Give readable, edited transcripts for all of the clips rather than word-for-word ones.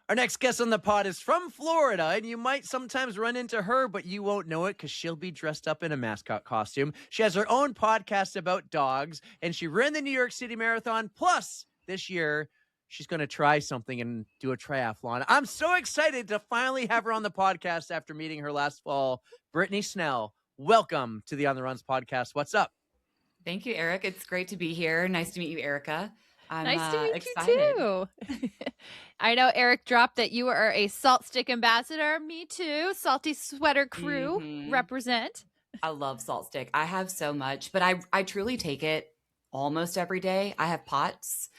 Our next guest on the pod is from Florida, and you might sometimes run into her, but you won't know it because she'll be dressed up in a mascot costume. She has her own podcast about dogs, and she ran the New York City Marathon. Plus, this year, she's going to try something and do a triathlon. I'm so excited to finally have her on the podcast after meeting her last fall. Brittany Snell, welcome to the On the Runs podcast. What's up? Thank you, Eric. It's great to be here. Nice to meet you, Erica. I'm Nice to meet excited. you too. I know Eric dropped that you are a Salt Stick ambassador. Me too. Salty Sweater Crew represent. I love Salt Stick. I have so much, but I truly take it almost every day. I have pots,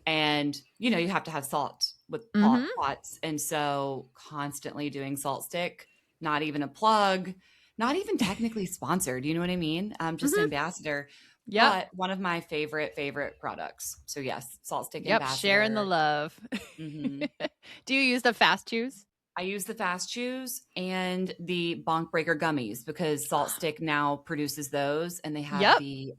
and you have to have salt with pots, and so constantly doing Salt Stick. Not even a plug, not even technically sponsored. You know what I mean? I'm just an ambassador. Yeah, but one of my favorite products. So yes, Salt Stick Yep, ambassador. sharing the love. Do you use the Fast Chews? I use the Fast Chews and the Bonk Breaker gummies because Salt Stick now produces those, and they have the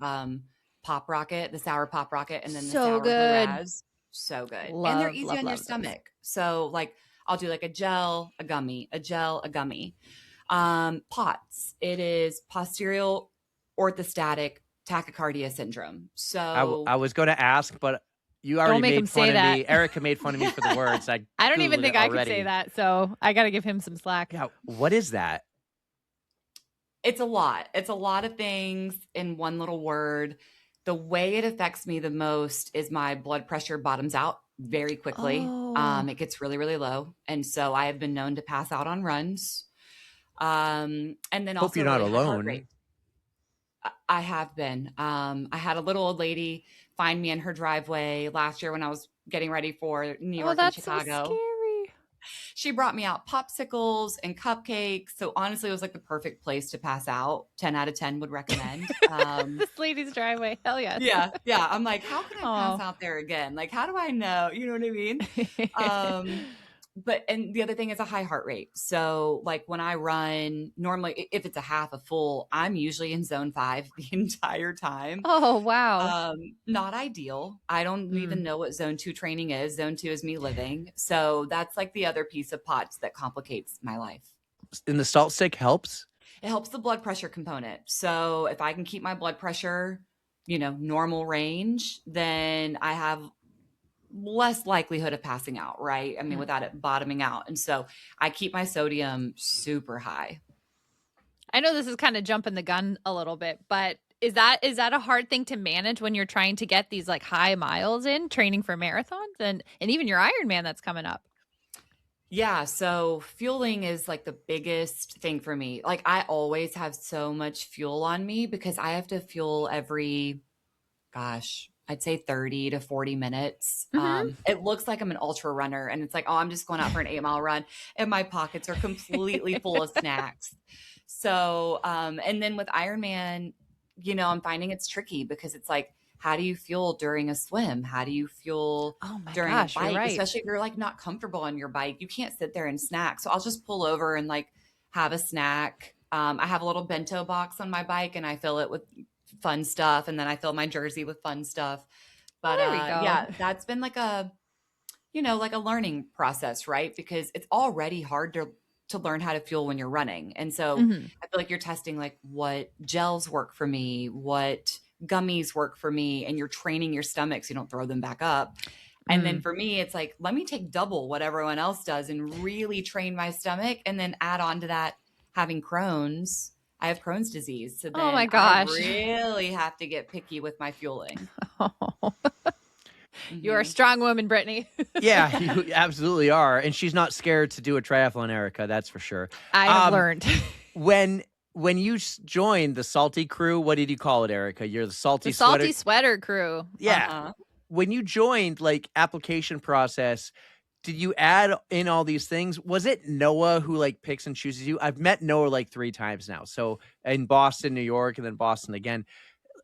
Pop Rocket, the Sour Pop Rocket, and then the Sour Raz. So good. And they're easy on your stomach. So like I'll do like a gel, a gummy, a gel, a gummy. POTS. It is Postural Orthostatic Tachycardia syndrome. So I was going to ask, but you already made fun of me. Erica made fun of me for the words. I don't even think I could say that, so I got to give him some slack. Yeah, what is that? It's a lot. It's a lot of things in one little word. The way it affects me the most is my blood pressure bottoms out very quickly. It gets really, really low. And so I have been known to pass out on runs. And then Hope also you're not alone. I have been. I had a little old lady find me in her driveway last year when I was getting ready for New York and Chicago. So scary. She brought me out popsicles and cupcakes. So honestly, it was like the perfect place to pass out. 10 out of 10 would recommend. This lady's driveway. Hell yes. Yeah. I'm like, how can I pass out there again? Like, how do I know? You know what I mean? And the other thing is a high heart rate. So like when I run, normally if it's a half, a full, I'm usually in zone 5 the entire time. Oh, wow. Not ideal. I don't even know what zone 2 training is. Zone 2 is me living. So that's like the other piece of POTS that complicates my life. And the Salt Stick helps? It helps the blood pressure component. So if I can keep my blood pressure, normal range, then I have less likelihood of passing out, right? I mean, without it bottoming out. And so I keep my sodium super high. I know this is kind of jumping the gun a little bit, but is that a hard thing to manage when you're trying to get these like high miles in training for marathons and even your Ironman that's coming up? Yeah. So fueling is like the biggest thing for me. Like I always have so much fuel on me because I have to fuel every, I'd say 30 to 40 minutes. It looks like I'm an ultra runner and it's like, oh, I'm just going out for an 8-mile run and my pockets are completely full of snacks. So, and then with Ironman, I'm finding it's tricky because it's like, how do you fuel during a swim? How do you fuel during a bike? Right. Especially if you're like not comfortable on your bike, you can't sit there and snack. So I'll just pull over and like have a snack. I have a little bento box on my bike and I fill it with fun stuff. And then I fill my jersey with fun stuff. But there we go. Yeah, that's been like a learning process, right? Because it's already hard to learn how to fuel when you're running. And so I feel like you're testing like what gels work for me, what gummies work for me, and you're training your stomach so you don't throw them back up. And then for me, it's like, let me take double what everyone else does and really train my stomach and then add on to that having Crohn's. I have Crohn's disease. So then oh my gosh. I really have to get picky with my fueling. You are a strong woman, Brittany. Yeah, you absolutely are. And she's not scared to do a triathlon, Erica. That's for sure. I have learned. When you joined the Salty Crew, what did you call it, Erica? You're the Salty Sweater Crew. Yeah. When you joined, like, application process, did you add in all these things? Was it Noah who like picks and chooses you? I've met Noah like 3 times now. So in Boston, New York, and then Boston again.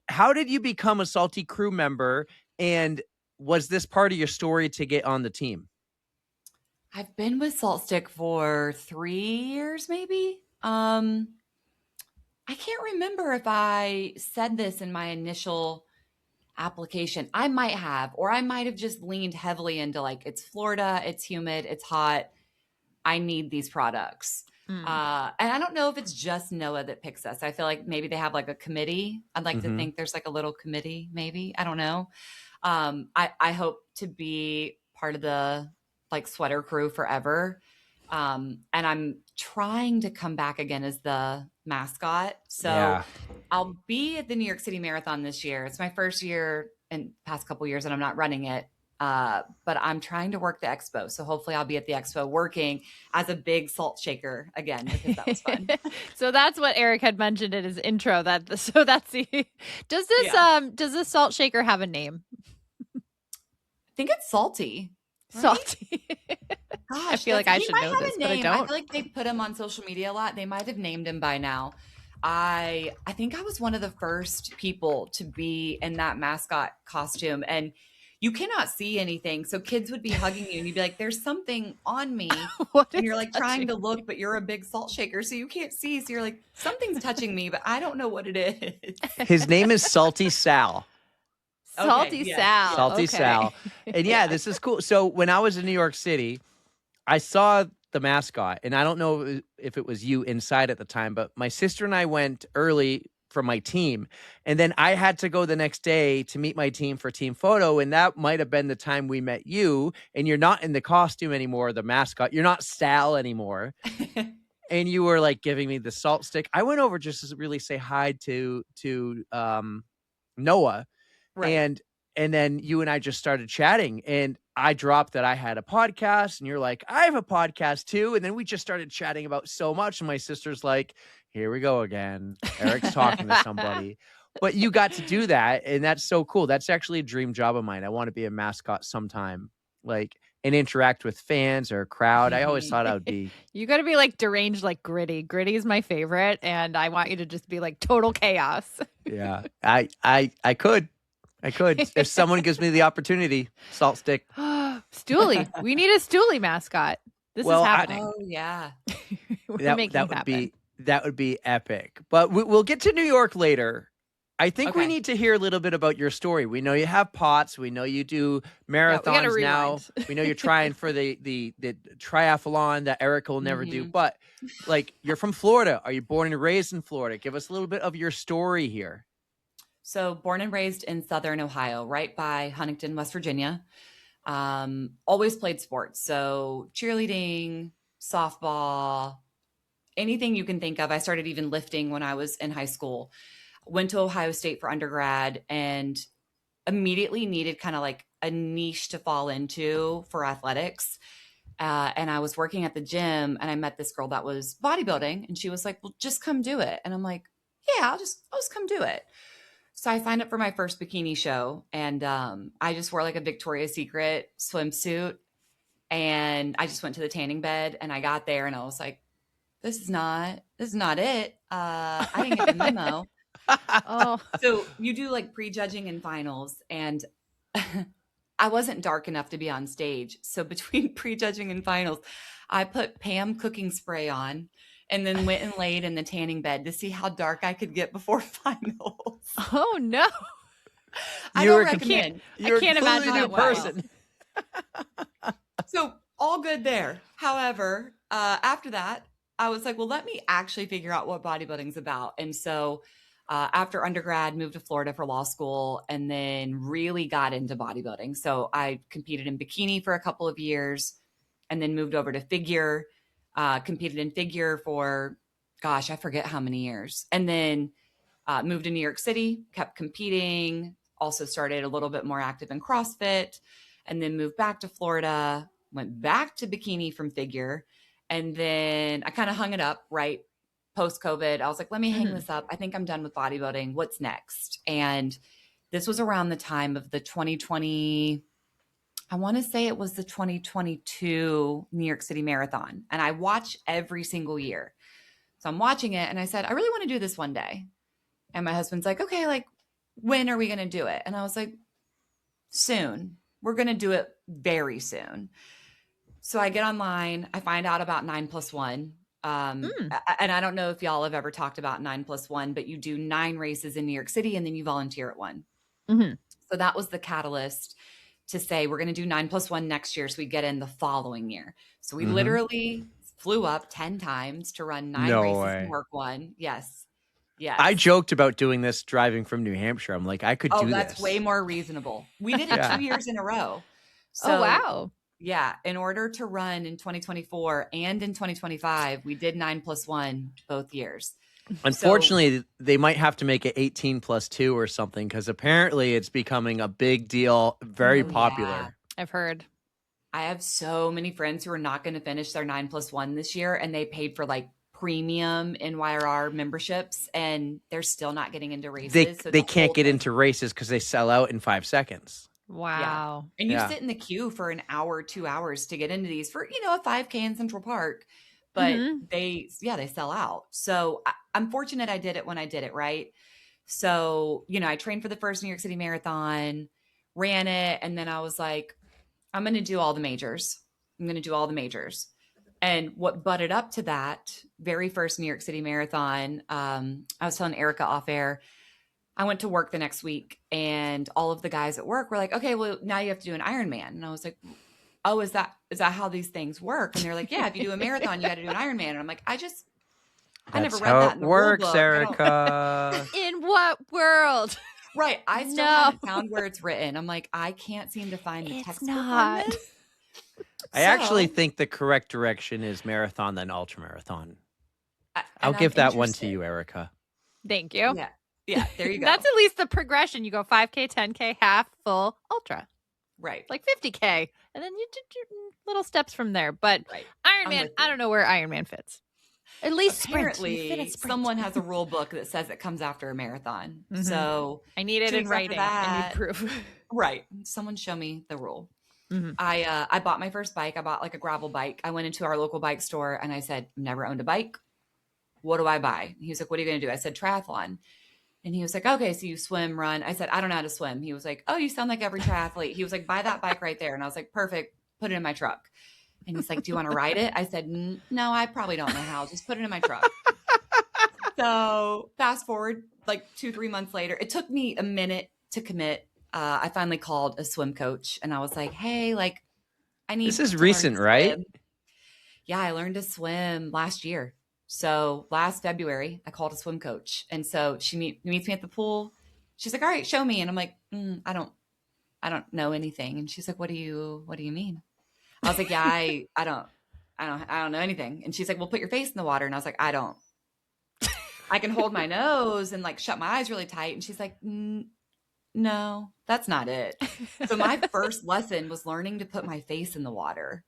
How did you become a Salty Crew member? And was this part of your story to get on the team? I've been with Salt Stick for 3 years, maybe. I can't remember if I said this in my initial application. I might have, or I might have just leaned heavily into like, it's Florida, it's humid, it's hot. I need these products. Mm. And I don't know if it's just NOAA that picks us. I feel like maybe they have like a committee. I'd like to think there's like a little committee, maybe. I don't know. I hope to be part of the like sweater crew forever. And I'm trying to come back again as the mascot. So I'll be at the New York City Marathon this year. It's my first year in past couple years and I'm not running it. But I'm trying to work the expo. So hopefully I'll be at the expo working as a big salt shaker again, because that was fun. So that's what Eric had mentioned in his intro. So that's the, does this salt shaker have a name? I think it's Salty. Right? Salty. Gosh, I feel like I should know this, but I don't. I feel like they put him on social media a lot. They might have named him by now. I think I was one of the first people to be in that mascot costume, and you cannot see anything. So kids would be hugging you and you'd be like, there's something on me. And you're like trying to look, but you're a big salt shaker. So you can't see. So you're like, something's touching me, but I don't know what it is. His name is Salty Sal. Salty Sal. Salty Sal. And this is cool. So when I was in New York City, I saw the mascot, and I don't know if it was you inside at the time, but my sister and I went early from my team, and then I had to go the next day to meet my team for team photo, and that might have been the time we met you, and you're not in the costume anymore, the mascot. You're not Sal anymore. And you were like giving me the salt stick. I went over just to really say hi to Noah. Right. And then you and I just started chatting, and I dropped that I had a podcast, and you're like, I have a podcast too. And then we just started chatting about so much. And my sister's like, here we go again. Eric's talking to somebody. But you got to do that, and that's so cool. That's actually a dream job of mine. I want to be a mascot sometime, like, and interact with fans or a crowd. I always thought I would be. You got to be like deranged, like Gritty. Gritty is my favorite, and I want you to just be like total chaos. Yeah, I could. If someone gives me the opportunity. Salt stick. Stoolie. We need a Stoolie mascot. This is happening. Oh yeah. That would be epic. But we'll get to New York later. I think we need to hear a little bit about your story. We know you have POTS. We know you do marathons now. We know you're trying for the triathlon that Eric will never do. But like, you're from Florida. Are you born and raised in Florida? Give us a little bit of your story here. So born and raised in Southern Ohio, right by Huntington, West Virginia. Always played sports. So cheerleading, softball, anything you can think of. I started even lifting when I was in high school. Went to Ohio State for undergrad and immediately needed kind of like a niche to fall into for athletics. And I was working at the gym and I met this girl that was bodybuilding, and she was like, well, just come do it. And I'm like, yeah, I'll just come do it. So I signed up for my first bikini show, and I just wore like a Victoria's Secret swimsuit, and I just went to the tanning bed, and I got there and I was like, this is not it. I didn't get the memo. So you do like prejudging and finals, and I wasn't dark enough to be on stage. So between prejudging and finals, I put Pam cooking spray on, and then went and laid in the tanning bed to see how dark I could get before finals. Oh no! I don't recommend. I can't imagine that person. So all good there. However, after that, I was like, well, let me actually figure out what bodybuilding's about. And so after undergrad, moved to Florida for law school, and then really got into bodybuilding. So I competed in bikini for a couple of years, and then moved over to figure. Competed in figure for, gosh, I forget how many years. And then moved to New York City, kept competing, also started a little bit more active in CrossFit, and then moved back to Florida, went back to bikini from figure. And then I kind of hung it up right post-COVID. I was like, let me hang this up. I think I'm done with bodybuilding. What's next? And this was around the time of the 2020, I want to say it was the 2022 New York City Marathon. And I watch every single year. So I'm watching it, and I said, I really want to do this one day. And my husband's like, okay, like, when are we going to do it? And I was like, soon. We're going to do it very soon. So I get online, I find out about 9+1. And I don't know if y'all have ever talked about 9+1, but you do 9 races in New York City, and then you volunteer at one. So that was the catalyst to say, we're going to do 9+1 next year. So we get in the following year. So we literally flew up 10 times to run 9 No races way. and work one. Yes. Yes. I joked about doing this driving from New Hampshire. I'm like, I could do that's this. way more reasonable. We did it 2 years in a row. So, Oh, wow. Yeah. In order to run in 2024 and in 2025, we did 9+1 both years. Unfortunately, they might have to make it 18+2 or something, because apparently it's becoming a big deal, very popular. Yeah. I've heard. I have so many friends who are not going to finish their 9+1 this year, and they paid for like premium NYRR memberships, and they're still not getting into races. They can't get into races because they sell out in 5 seconds. Wow. And you sit in the queue for an hour, 2 hours to get into these for, a 5K in Central Park. But they sell out. So I'm fortunate I did it when I did it, right? So, I trained for the first New York City Marathon, ran it, and then I was like, I'm going to do all the majors. And what butted up to that very first New York City Marathon, I was telling Erica off air, I went to work the next week, and all of the guys at work were like, okay, well, now you have to do an Ironman. And I was like, oh, is that how these things work? And they're like, yeah, if you do a marathon, you got to do an Ironman. And I'm like, I never read that in the rule book. Erica. In what world? Right. I still haven't found where it's written. I'm like, I can't seem to find the textbook on this. I actually think the correct direction is marathon, then ultramarathon. I'll give that one to you, Erica. Thank you. Yeah, there you go. That's at least the progression. You go 5K, 10K, half, full, ultra. Right. Like 50K. And then you did your little steps from there. But Ironman, I don't know where Ironman fits. At least apparently someone has a rule book that says it comes after a marathon. So I need it in writing. I need proof. Right. Someone show me the rule. I bought my first bike. I bought like a gravel bike. I went into our local bike store and I said, I've never owned a bike. What do I buy? He was like, what are you going to do? I said, triathlon. And he was like, okay, so you swim, run. I said, I don't know how to swim. He was like, oh, you sound like every triathlete. He was like, buy that bike right there. And I was like, perfect. Put it in my truck. And he's like, do you want to ride it? I said, no, I probably don't know how. Just put it in my truck. So fast forward like 2-3 months later, it took me a minute to commit. I finally called a swim coach and I was like, hey, like I need this is recent, right? Yeah, I learned to swim last year. So last February, I called a swim coach. And so she meets me at the pool. She's like, all right, show me. And I'm like, I don't know anything. And she's like, what do you mean? I was like, yeah, I don't know anything. And she's like, well, put your face in the water. And I was like, I can hold my nose and like shut my eyes really tight. And she's like, no, that's not it. So my first lesson was learning to put my face in the water.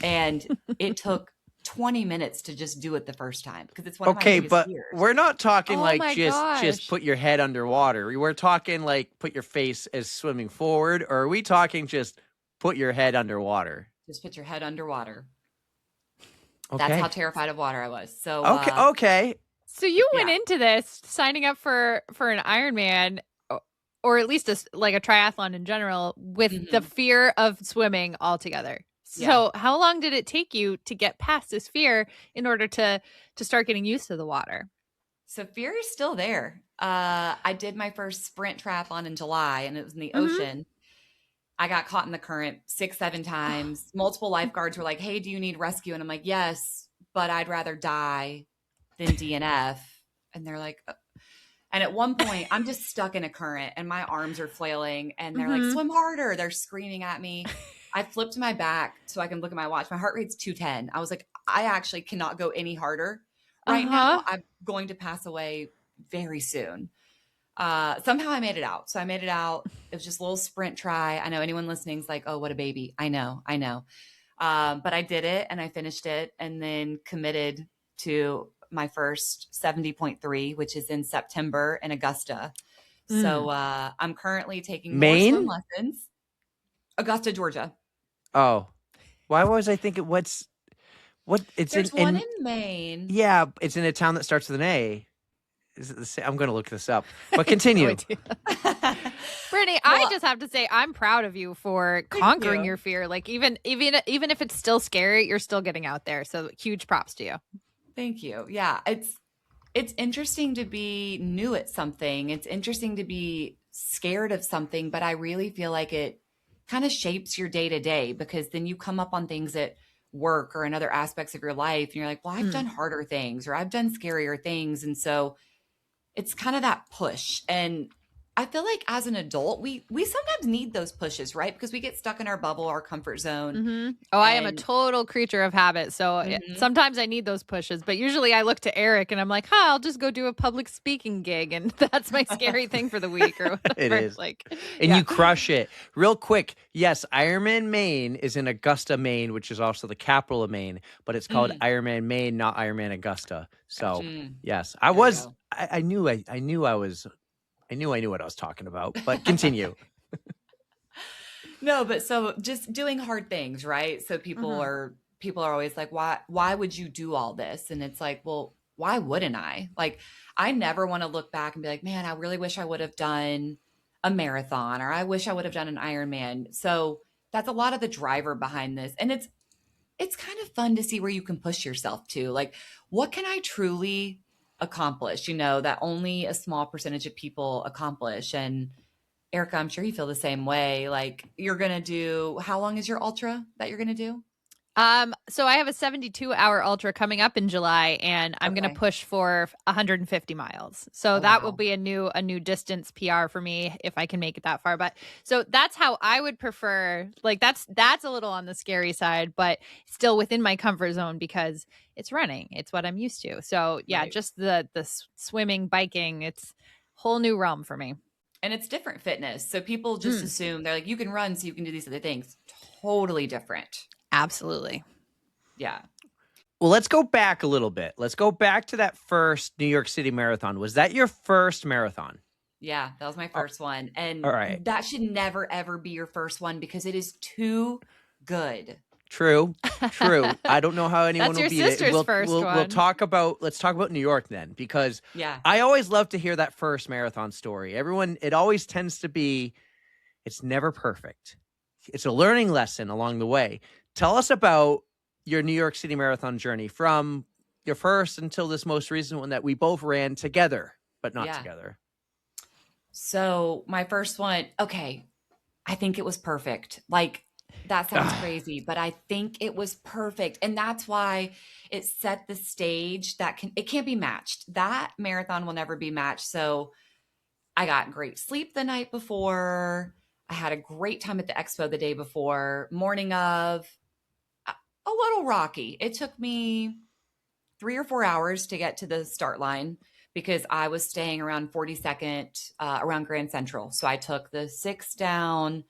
And it took 20 minutes to just do it the first time because it's one of my biggest fears. We're not talking just put your head underwater. We're talking like put your face as swimming forward, or are we talking just put your head underwater? Just put your head underwater. Okay. That's how terrified of water I was. So okay. So you went into this signing up for an Ironman, or at least a triathlon in general, with the fear of swimming altogether. So how long did it take you to get past this fear in order to start getting used to the water? So fear is still there. I did my first sprint triathlon in July and it was in the ocean. I got caught in the current 6-7 times. Multiple lifeguards were like, hey, do you need rescue? And I'm like, yes, but I'd rather die than DNF. And they're like, and at one point I'm just stuck in a current and my arms are flailing and they're like, swim harder. They're screaming at me. I flipped my back so I can look at my watch. My heart rate's 210. I was like, I actually cannot go any harder right now. I'm going to pass away very soon. Somehow I made it out. So I made it out. It was just a little sprint try. I know anyone listening is like, oh, what a baby. I know. But I did it and I finished it and then committed to my first 70.3, which is in September in Augusta. So I'm currently taking more swim lessons. Augusta, Georgia. Oh, why was I thinking it's There's one in Maine. Yeah, it's in a town that starts with an A. Is it the same? I'm going to look this up. But continue. Brittany, I just have to say I'm proud of you for conquering your fear. Like even if it's still scary, you're still getting out there. So huge props to you. Thank you. Yeah, it's interesting to be new at something. It's interesting to be scared of something, but I really feel like it kind of shapes your day to day, because then you come up on things at work or in other aspects of your life and you're like, well, I've done harder things or I've done scarier things. And so it's kind of that push. And I feel like as an adult, we sometimes need those pushes, right? Because we get stuck in our bubble, our comfort zone. Mm-hmm. Oh, I am a total creature of habit. So sometimes I need those pushes, but usually I look to Eric and I'm like, I'll just go do a public speaking gig. And that's my scary thing for the week or whatever. It is. Like, and you crush it. Real quick. Yes, Ironman Maine is in Augusta, Maine, which is also the capital of Maine, but it's called Ironman Maine, not Ironman Augusta. So yes, I knew what I was talking about, but continue. No, but so just doing hard things, right? So people are always like, why would you do all this? And it's like, well, why wouldn't I? Like, I never want to look back and be like, man, I really wish I would have done a marathon, or I wish I would have done an Ironman. So that's a lot of the driver behind this. And it's kind of fun to see where you can push yourself to. Like, what can I truly accomplish, that only a small percentage of people accomplish? And Erica, I'm sure you feel the same way. Like, you're going to do, how long is your ultra that you're going to do? So I have a 72-hour ultra coming up in July, and I'm going to push for 150 miles. So that will be a new distance PR for me if I can make it that far. But so that's how I would prefer. Like, that's a little on the scary side, but still within my comfort zone because it's running. It's what I'm used to. So yeah, just the swimming, biking, it's a whole new realm for me. And it's different fitness. So people just assume they're like, you can run, so you can do these other things. Totally different. Absolutely. Yeah. Well, let's go back a little bit. Let's go back to that first New York City Marathon. Was that your first marathon? Yeah, that was my first one. And that should never, ever be your first one because it is too good. True. I don't know how anyone will beat it. That's your sister's first one. Let's talk about New York then, because I always love to hear that first marathon story. It always tends to be, it's never perfect. It's a learning lesson along the way. Tell us about your New York City Marathon journey from your first until this most recent one that we both ran together, but not together. So my first one, I think it was perfect. Like, that sounds crazy, but I think it was perfect. And that's why it set the stage it can't be matched. That marathon will never be matched. So I got great sleep the night before. I had a great time at the expo the day before. Morning of, a little rocky. It took me 3 or 4 hours to get to the start line because I was staying around 42nd, around Grand Central. So I took the 6 down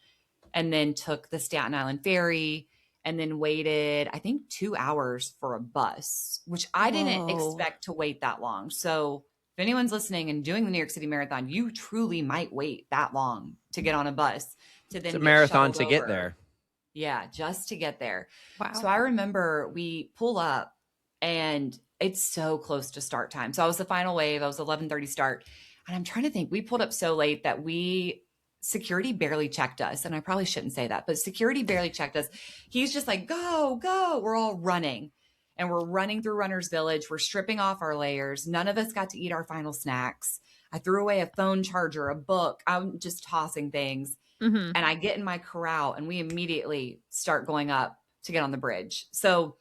and then took the Staten Island ferry and then waited, I think, 2 hours for a bus, which I didn't expect to wait that long. So if anyone's listening and doing the New York City Marathon, you truly might wait that long to get on a bus to then it's a marathon to get there. Yeah, just to get there. Wow. So I remember we pull up and it's so close to start time. So I was the final wave. I was 11:30 start. And I'm trying to think, we pulled up so late that security barely checked us. And I probably shouldn't say that, but security barely checked us. He's just like, go, go. We're all running. And we're running through Runner's Village. We're stripping off our layers. None of us got to eat our final snacks. I threw away a phone charger, a book. I'm just tossing things. And I get in my corral and we immediately start going up to get on the bridge. So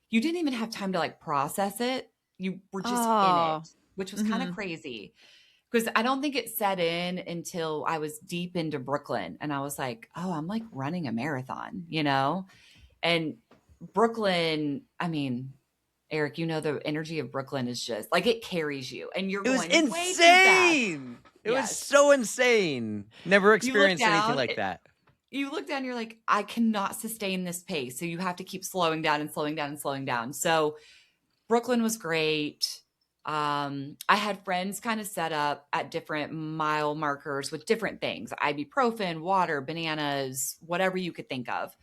you didn't even have time to like process it. You were just in it, which was kind of crazy because I don't think it set in until I was deep into Brooklyn. And I was like, I'm like running a marathon, and Brooklyn, I mean, Eric, the energy of Brooklyn is just like, it carries you and you're going insane. Way too fast. It was so insane. Never experienced anything like that. You look down, you're like, I cannot sustain this pace. So you have to keep slowing down and slowing down and slowing down. So Brooklyn was great. I had friends kind of set up at different mile markers with different things, ibuprofen, water, bananas, whatever you could think of.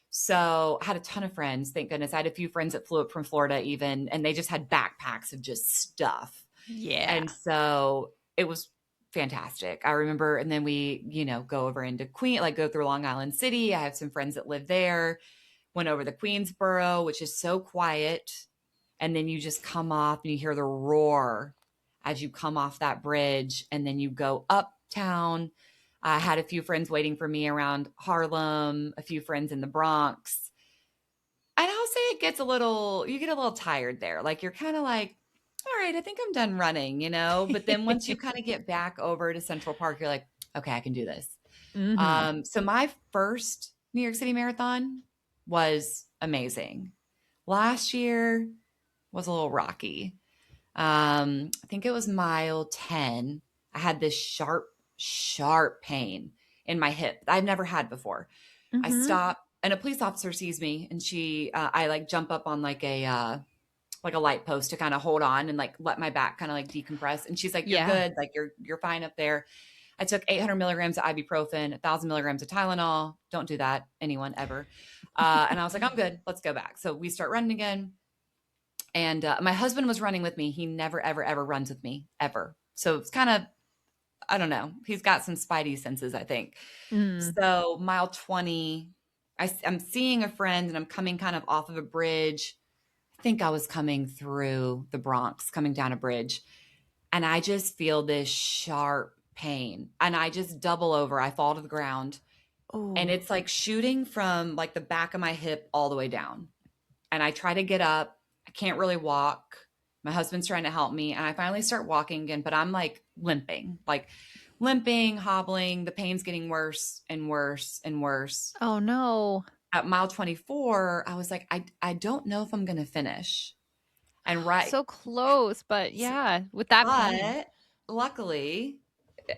So I had a ton of friends. Thank goodness. I had a few friends that flew up from Florida even, and they just had backpacks of just stuff. Yeah. And so it was fantastic. I remember, and then we, go over into go through Long Island City. I have some friends that live there. Went over the Queensboro, which is so quiet. And then you just come off and you hear the roar as you come off that bridge. And then you go up town. I had a few friends waiting for me around Harlem, a few friends in the Bronx. And I'll say you get a little tired there. Like you're kind of like, all right, I think I'm done running, But then once you kind of get back over to Central Park, you're like, okay, I can do this. Mm-hmm. So my first New York City Marathon was amazing. Last year was a little rocky. I think it was mile 10. I had this sharp pain in my hip that I've never had before. I stop and a police officer sees me and I like jump up on like a light post to kind of hold on and like let my back kind of like decompress. And she's like, you're good. Like you're fine up there. I took 800 milligrams of ibuprofen, 1,000 milligrams of Tylenol. Don't do that, anyone ever. And I was like, I'm good. Let's go back. So we start running again. And my husband was running with me. He never, ever, ever runs with me, ever. So it's kind of, I don't know. He's got some spidey senses, I think. So mile 20, I'm seeing a friend and I'm coming kind of off of a bridge. I think I was coming through the Bronx, coming down a bridge. And I just feel this sharp pain. And I just double over. I fall to the ground. Oh. And it's like shooting from like the back of my hip all the way down. And I try to get up. I can't really walk. My husband's trying to help me. And I finally start walking again, but I'm like limping, hobbling. The pain's getting worse and worse and worse. Oh no. At mile 24, I was like, I don't know if I'm going to finish. And so close, but yeah, with that pain. Luckily,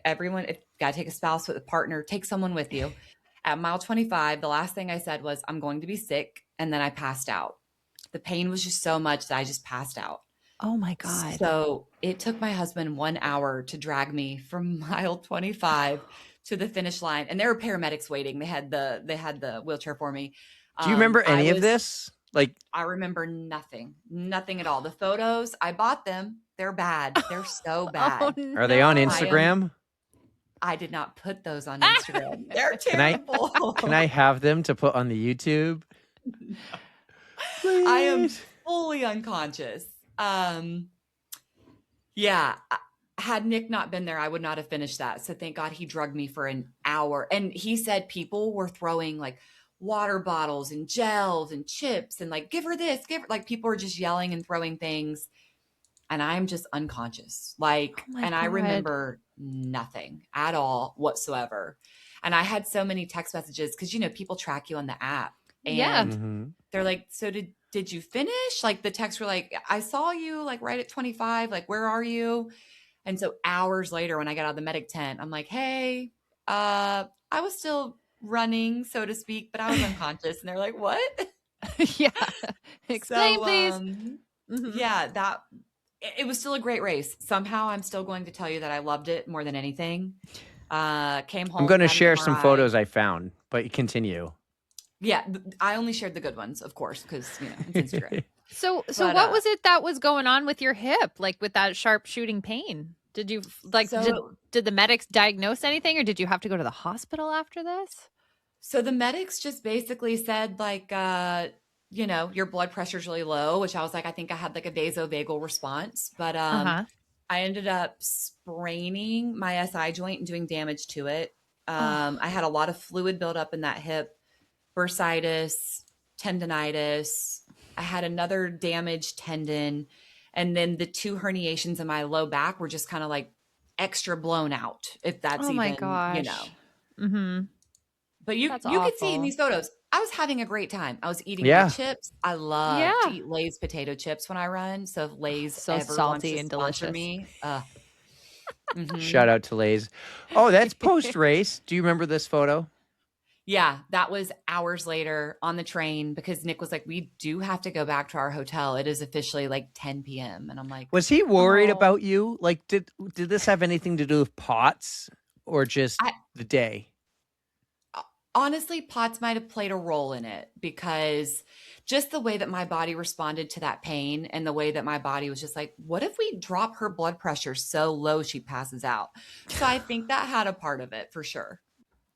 everyone, if you got to take a spouse with a partner, take someone with you. At mile 25, the last thing I said was, I'm going to be sick. And then I passed out. The pain was just so much that I just passed out. Oh my God. So it took my husband 1 hour to drag me from mile 25 to the finish line. And there were paramedics waiting. They had the wheelchair for me. Do you remember any of this? Like, I remember nothing at all. The photos, I bought them. They're bad. They're so bad. Oh, no. Are they on Instagram? I did not put those on Instagram. They're terrible. Can I have them to put on the YouTube? No. Please. I am fully unconscious. Yeah. Had Nick not been there, I would not have finished that. So thank God he drugged me for an hour. And he said people were throwing like water bottles and gels and chips and like, give her this, like people were just yelling and throwing things. And I'm just unconscious. Like, Oh my and God. I remember nothing at all whatsoever. And I had so many text messages because, people track you on the app. And Yeah. they're like, so did you finish? Like the texts were like, I saw you like right at 25, like, where are you? And so hours later, when I got out of the medic tent, I'm like, hey, I was still running, so to speak, but I was unconscious. And they're like, what? Yeah. Explain, please. Yeah, it was still a great race. Somehow I'm still going to tell you that I loved it more than anything. Came home. I'm going to share some photos I found, but continue. Yeah, I only shared the good ones, of course, because, it's Instagram. So what was it that was going on with your hip, like with that sharp shooting pain? Did you did the medics diagnose anything, or did you have to go to the hospital after this? So the medics just basically said like, your blood pressure's really low, which I was like, I think I had like a vasovagal response, but I ended up spraining my SI joint and doing damage to it. I had a lot of fluid buildup in that hip, bursitis, tendonitis. I had another damaged tendon. And then the 2 herniations in my low back were just kind of like extra blown out, if that's my gosh. But you could see in these photos, I was having a great time. I was eating my chips. I love to eat Lay's potato chips when I run. So if Lay's so ever salty wants to and sponsor delicious. me, Shout out to Lay's. Oh, that's post race. Do you remember this photo? Yeah, that was hours later on the train because Nick was like, we do have to go back to our hotel. It is officially like 10 p.m. And I'm like, was he worried about you? Like, did this have anything to do with POTS or just the day? Honestly, POTS might have played a role in it because just the way that my body responded to that pain and the way that my body was just like, what if we drop her blood pressure so low she passes out? So I think that had a part of it for sure.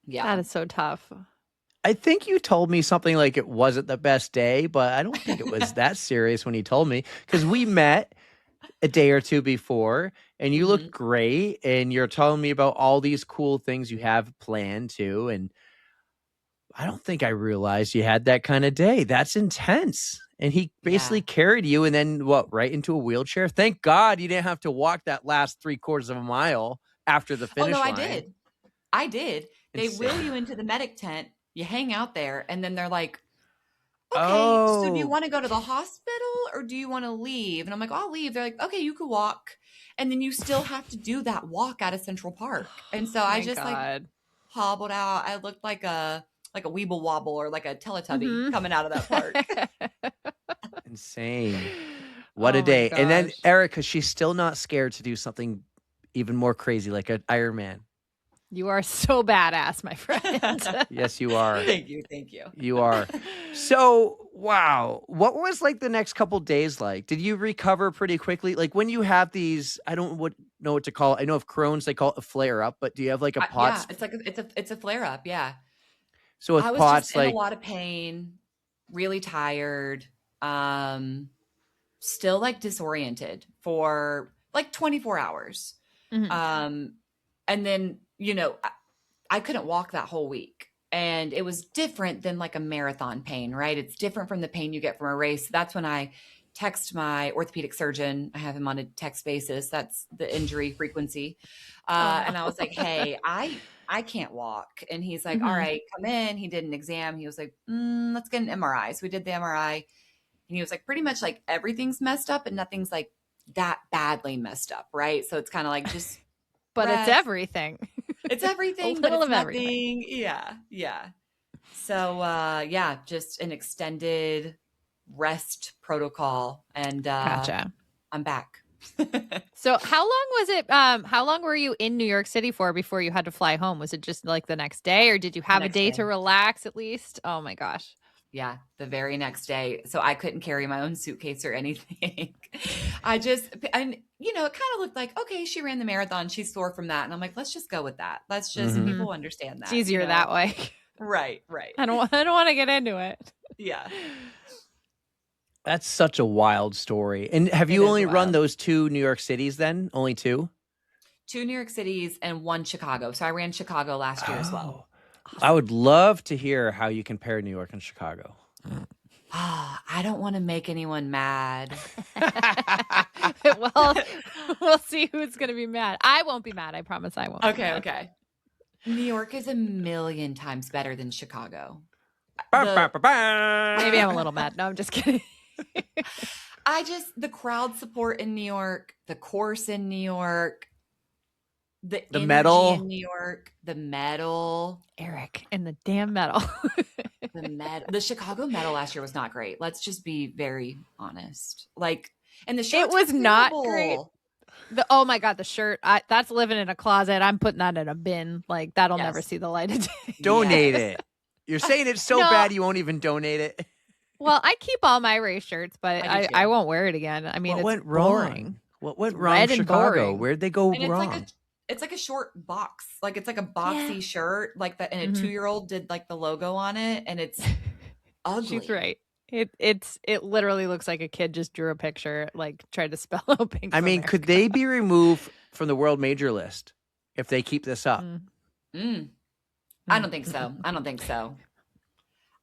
Yeah. That is so tough. I think you told me something like it wasn't the best day, but I don't think it was that serious when you told me because we met a day or two before, and you look Mhm. great, and you're telling me about all these cool things you have planned too, and I don't think I realized you had that kind of day. That's intense. And he basically Yeah. carried you and then what, right into a wheelchair? Thank God you didn't have to walk that last 3/4 of a mile after the Oh, no, finish I line. did. I did. They wheel you Insane. into the medic tent, you hang out there, and then they're like, "Okay, so do you Oh, wanna go to the hospital or do you wanna leave?" And I'm like, "I'll leave." They're like, "Okay, you can walk." And then you still have to do that walk out of Central Park. And so Oh I my just, like, God. hobbled out. I looked like a Weeble Wobble or like a Teletubby Mhm. coming out of that park. insane. What a Oh my day. And then gosh. Erica, she's still not scared to do something even more crazy like an Ironman. You are so badass, my friend. Yes, you are. Thank you, thank you. You are. So, wow. What was like the next couple days like? Did you recover pretty quickly? Like when you have these, I don't know what to call it. I know of Crohn's, they call it a flare up, but do you have like a Yeah, POTS? it's like it's a flare up, yeah. So with I was just POTS, in a like, lot of pain, really tired, still like disoriented for like 24 hours. Mhm. And then, I couldn't walk that whole week. And it was different than like a marathon pain, right? It's different from the pain you get from a race. That's when I text my orthopedic surgeon. I have him on a text basis. That's the injury frequency. And I was like, Oh. hey, I can't walk. And he's like, all Mhm. right, come in. He did an exam. He was like, let's get an MRI. So we did the MRI. And he was like, pretty much like everything's messed up and nothing's like that badly messed up, right? So it's kind of like just But it's rest. everything. It's A everything, but little it's of everything. nothing. Yeah, yeah. So yeah, just an extended rest protocol, and Gotcha. I'm back. So how long was it? How long were you in New York City for before you had to fly home? Was it just like the next day, or did you The have a next day to day. relax at least? Oh my gosh. Yeah, the very next day. So I couldn't carry my own suitcase or anything. And it kind of looked like, okay, she ran the marathon. She's sore from that. And I'm like, let's just go with that. Let's just, mhm. people understand It's that, easier that way. Right, right. I don't want to get into it. Yeah, That's such a wild story. And have it you is only run wild. those 2 New York cities then? Only 2? 2 New York Cities and 1 Chicago. So I ran Chicago last year as well. Oh, I Awesome. would love to hear how you compare New York and Chicago. I don't want to make anyone mad. Well, we'll see who's going to be mad. I won't be mad. I promise I won't be Okay, mad. okay. New York is a million times better than Chicago. Bum, The bum, bum, bum. Maybe I'm a little mad. No, I'm just kidding. the crowd support in New York, the course in New York, the The energy metal. in New York, the metal, Eric and the damn metal. the Chicago metal last year was not great. Let's just be very honest. Like, and the It shirts was were not great. terrible. Oh my God, the shirt. That's living in a closet. I'm putting that in a bin. Like that'll never Yes. see the light of day. Donate Yes. it. You're saying it's so No. bad you won't even donate it. Well, I keep all my race shirts, but I do I too. won't wear it again. I mean, What it's went boring. wrong? What went It's wrong, red and Chicago? boring. Where'd they go And it's wrong? like a short box. Like it's like a boxy Yeah. shirt, like that, and a Mhm. 2-year-old did like the logo on it, and it's ugly. She's right. It literally looks like a kid just drew a picture, like tried to spell out pink. I for mean, could America. they be removed from the world major list if they keep this up? I don't think so. I don't think so.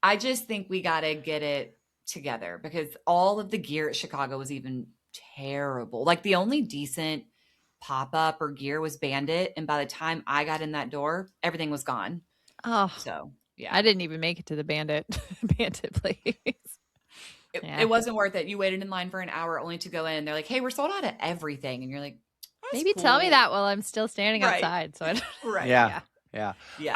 I just think we got to get it together because all of the gear at Chicago was even terrible. Like the only decent pop-up or gear was Bandit, and by the time I got in that door, everything was gone. Oh, So yeah, I didn't even make it to the Bandit place. Yeah. it wasn't worth it. You waited in line for an hour only to go in, and they're like, "Hey, we're sold out of everything," and you're like, "That's Maybe tell me cool." that while I'm still standing Right. outside. So I don't... Right. Yeah. Yeah. Yeah.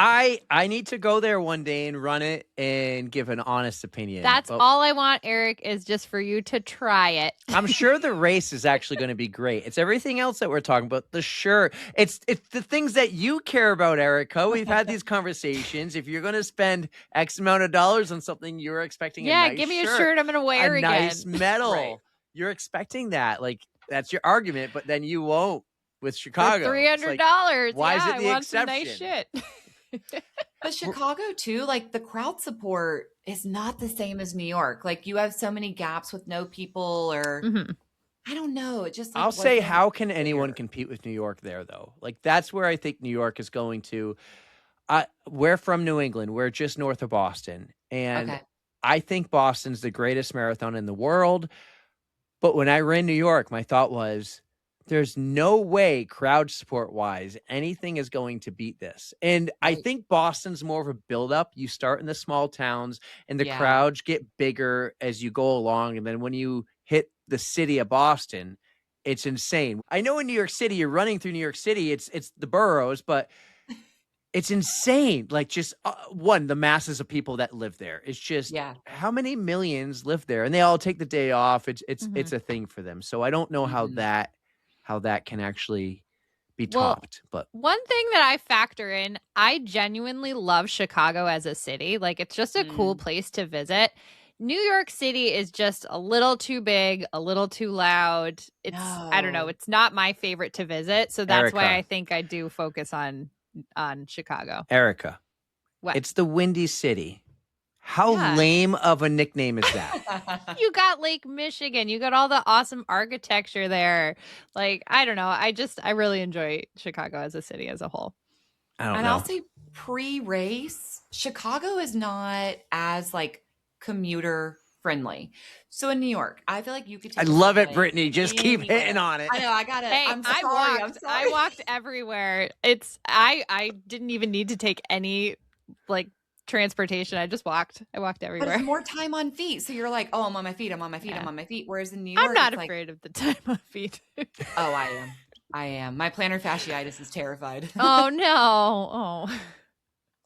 I need to go there one day and run it and give an honest opinion. That's But all I want, Eric, is just for you to try it. I'm sure the race is actually going to be great. It's everything else that we're talking about. The shirt. It's the things that you care about, Erica. We've had these conversations. If you're going to spend X amount of dollars on something, you're expecting a Yeah, nice give me a shirt, shirt I'm going to wear a again. nice medal. Right. You're expecting that. Like that's your argument, but then you won't with Chicago. For It's $300. like, why is Yeah, it the I want some nice exception? shit. But Chicago too, like the crowd support is not the same as New York. Like you have so many gaps with no people or Mhm. I don't know. It just like I'll say, wasn't how can anyone there. compete with New York there, though? Like, that's where I think New York is going to. We're from New England. We're just north of Boston. And Okay. I think Boston's the greatest marathon in the world. But when I ran New York, my thought was, there's no way crowd support wise anything is going to beat this. And I Right. think Boston's more of a buildup. You start in the small towns and the Yeah. crowds get bigger as you go along. And then when you hit the city of Boston, it's insane. I know in New York City, you're running through New York City, it's the boroughs, but it's insane. Like, just the masses of people that live there. It's just Yeah. how many millions live there, and they all take the day off. It's Mhm. a thing for them. So I don't know how that can actually be Well, topped. But one thing that I factor in, I genuinely love Chicago as a city. Like, it's just a cool place to visit. New York City is just a little too big, a little too loud. I don't know, No. it's not my favorite to visit. So that's why I Erica, think I do focus on Chicago. Erica, What? it's the Windy City. How Yeah. lame of a nickname is that? You got Lake Michigan. You got all the awesome architecture there. Like, I don't know. I really enjoy Chicago as a city as a whole. I don't And know. I'll say pre-race, Chicago is not as like commuter friendly. So in New York, I feel like you could I take a love it, subway Brittany. Just keep anywhere. hitting on it. I know, I got it. Hey, I'm I sorry. I'm walked. sorry. I walked everywhere. I didn't even need to take any like transportation. I just walked. I walked But everywhere. it's more time on feet. So you're like, oh, I'm on my feet. I'm on my feet. Yeah. I'm on my feet. Whereas in New York, I'm not it's afraid of the time on feet. oh, I am. I am. My plantar fasciitis is terrified. Oh no. Oh.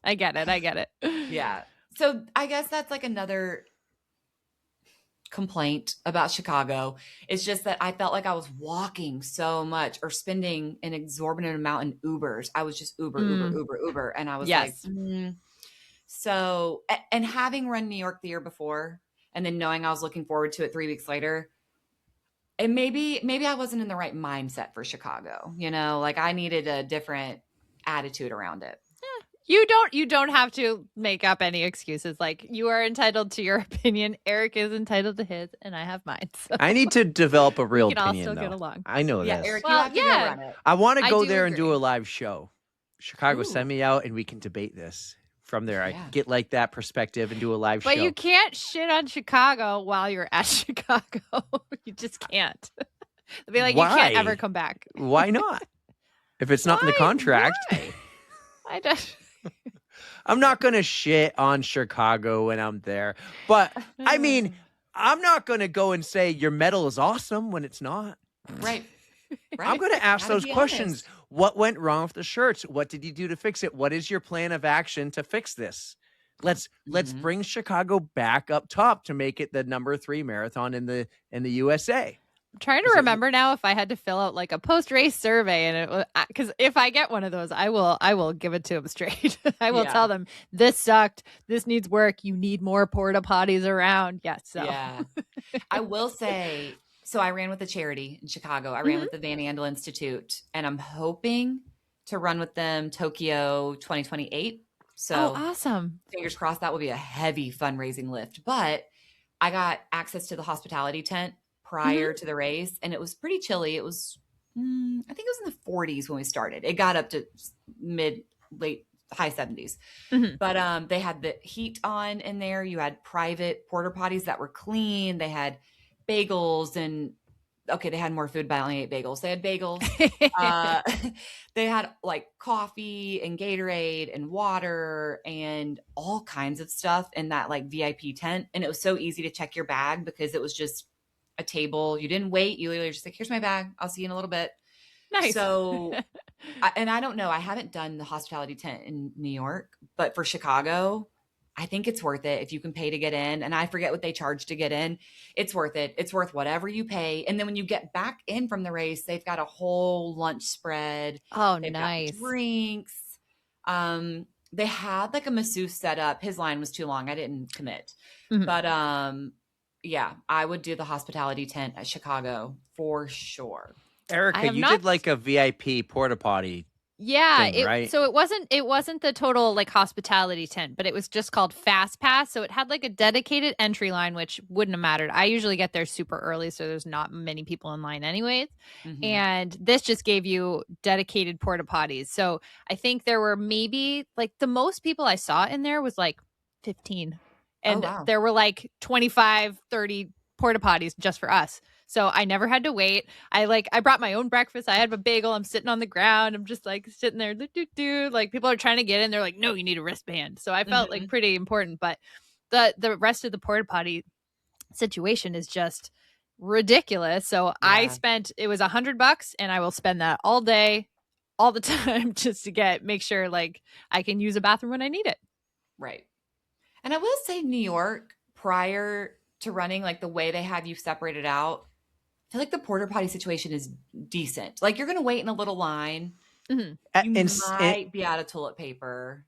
I get it. I get it. Yeah. So I guess that's like another complaint about Chicago. It's just that I felt like I was walking so much or spending an exorbitant amount in Ubers. I was just Uber. And I was Yes. like, So, and having run New York the year before and then knowing I was looking forward to it 3 weeks later, and maybe I wasn't in the right mindset for Chicago, like I needed a different attitude around it. You don't have to make up any excuses. Like, you are entitled to your opinion. Eric is entitled to his, and I have mine. So I need to develop a real we can all opinion, still though. get along. I know Yeah, this. Eric, Well, you have to yeah. go run it. I want to I go do there and do agree. a live show. Chicago, Ooh. send me out and we can debate this. From there, I Yeah. get like that perspective and do a live But show. you can't shit on Chicago while you're at Chicago. You just can't. They'll be like, you can't ever Why? come back. Why not? If it's not in the Why? contract, Why? I just. I'm not going to shit on Chicago when I'm there. But I mean, I'm not going to go and say your medal is awesome when it's not. Right. I'm going to ask Gotta those be questions. honest. What went wrong with the shirts? What did you do to fix it? What is your plan of action to fix this? Let's bring Chicago back up top to make it the number 3 marathon in the USA. I'm trying to remember now if I had to fill out like a post-race survey, and it was because if I get one of those, I will give it to them straight. I will tell them this sucked. This needs work. You need more porta potties around. Yes. So. Yeah. I will say, so I ran with a charity in Chicago. I ran with the Van Andel Institute, and I'm hoping to run with them Tokyo 2028. So awesome. Fingers crossed that will be a heavy fundraising lift. But I got access to the hospitality tent prior to the race, and it was pretty chilly. It was, I think it was in the 40s when we started. It got up to late high 70s. But they had the heat on in there. You had private porta potties that were clean. They had bagels and they had more food, but I only ate bagels. They had bagels. They had like coffee and Gatorade and water and all kinds of stuff in that like VIP tent. And it was so easy to check your bag because it was just a table. You didn't wait. You literally just like, here's my bag. I'll see you in a little bit. Nice. So, and I don't know. I haven't done the hospitality tent in New York, but for Chicago, I think it's worth it if you can pay to get in. And I forget what they charge to get in. It's worth it. It's worth whatever you pay. And then when you get back in from the race, they've got a whole lunch spread. Oh, They've nice. got drinks. They had like a masseuse set up. His line was too long. I didn't commit. But yeah, I would do the hospitality tent at Chicago for sure. Erica, you did like a VIP porta potty Yeah, thing, right? so it wasn't the total like hospitality tent, but it was just called Fast Pass. So it had like a dedicated entry line, which wouldn't have mattered. I usually get there super early, so there's not many people in line anyways. And this just gave you dedicated porta potties. So I think there were maybe like the most people I saw in there was like 15. And wow. there were like 25, 30 porta potties just for us. So I never had to wait. I brought my own breakfast. I had a bagel. I'm sitting on the ground. I'm just like sitting there, like people are trying to get in. They're like, no, you need a wristband. So I felt like pretty important. But the rest of the porta potty situation is just ridiculous. So I spent it was $100, and I will spend that all day, all the time, just to make sure like I can use a bathroom when I need it. Right. And I will say, New York, prior to running, like the way they have you separated out, I feel like the porta potty situation is decent. Like you're going to wait in a little line. You might be out of toilet paper.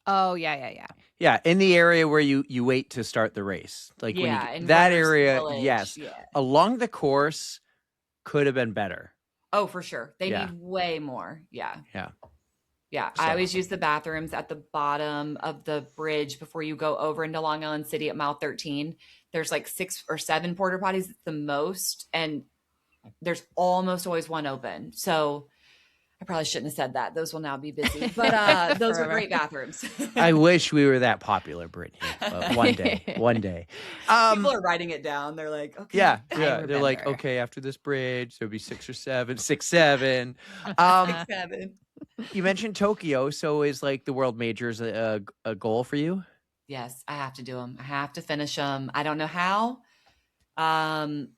Oh, yeah. Yeah, in the area where you wait to start the race. Like when in that Runners area, Village. yes. Yeah. Along the course could have been better. Oh, for sure. They need way more. Yeah. Yeah. Yeah. So. I always use the bathrooms at the bottom of the bridge before you go over into Long Island City at mile 13. There's like 6 or 7 porta potties at the most, and there's almost always one open. So I probably shouldn't have said that. Those will now be busy, but those are great bathrooms. I wish we were that popular, Brittany. One day. People are writing it down. They're like, okay. Yeah. They're like, okay, after this bridge, there'll be 6 or 7, 6, 7. 6, 7. You mentioned Tokyo. So is like the World Majors a goal for you? Yes, I have to do them. I have to finish them. I don't know how. In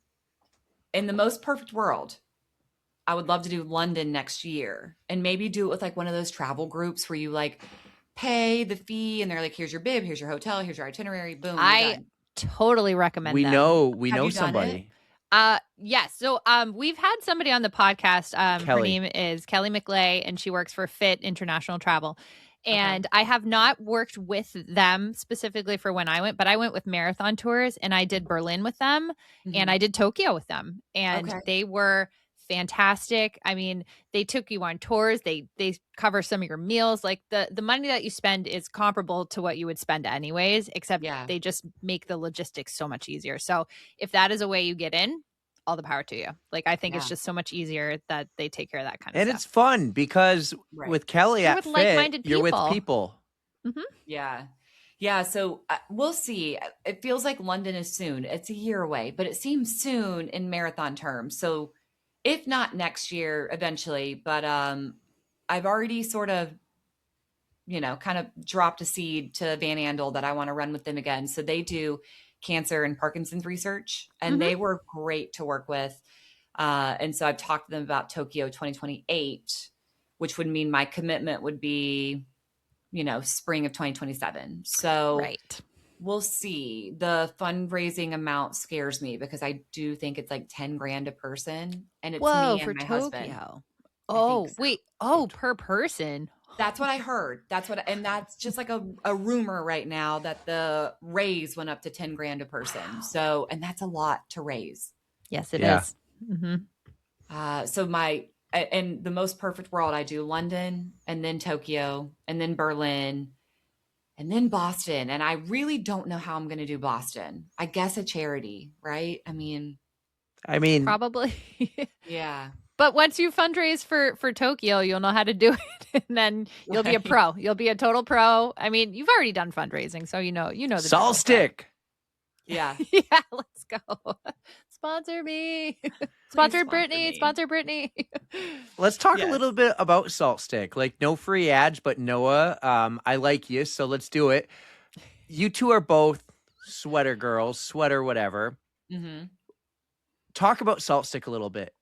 the most perfect world, I would love to do London next year and maybe do it with like one of those travel groups where you like pay the fee and they're like, here's your bib, here's your hotel, here's your itinerary. Boom. I totally recommend we them. know somebody. Yes. So we've had somebody on the podcast. Her name is Kelly McLay, and she works for Fit International Travel. And I have not worked with them specifically for when I went, but I went with Marathon Tours, and I did Berlin with them, and I did Tokyo with them, and they were fantastic. I mean, they took you on tours. They cover some of your meals. Like the money that you spend is comparable to what you would spend anyways, except they just make the logistics so much easier. So if that is a way you get in, all the power to you. Like, I think it's just so much easier that they take care of that kind of stuff. And it's fun because with Kelly at Fit, like-minded you're with people. Yeah. Yeah. So we'll see. It feels like London is soon. It's a year away, but it seems soon in marathon terms. So if not next year, eventually, but I've already sort of, kind of dropped a seed to Van Andel that I want to run with them again. So they do cancer and Parkinson's research, and they were great to work with. And so I've talked to them about Tokyo 2028, which would mean my commitment would be, spring of 2027. So we'll see. The fundraising amount scares me because I do think it's like 10 grand a person, and it's me and for my Tokyo. husband. Oh, wait. Oh, per person. That's what I heard. And that's just like a rumor right now that the raise went up to 10 grand a person. Wow. So, and that's a lot to raise. Yes, it is. So in the most perfect world, I do London and then Tokyo and then Berlin and then Boston. And I really don't know how I'm going to do Boston. I guess a charity, right? I mean, probably. Yeah. But once you fundraise for Tokyo, you'll know how to do it, and then you'll be a pro. You'll be a total pro. I mean, you've already done fundraising, so you know the Salt stick. Yeah. Yeah, let's go. Sponsor me. Sponsor Brittany. Sponsor Brittany. Let's talk a little bit about Salt Stick. Like, no free ads, but Noah, I like you, so let's do it. You two are both sweater girls, sweater whatever. Talk about Salt Stick a little bit.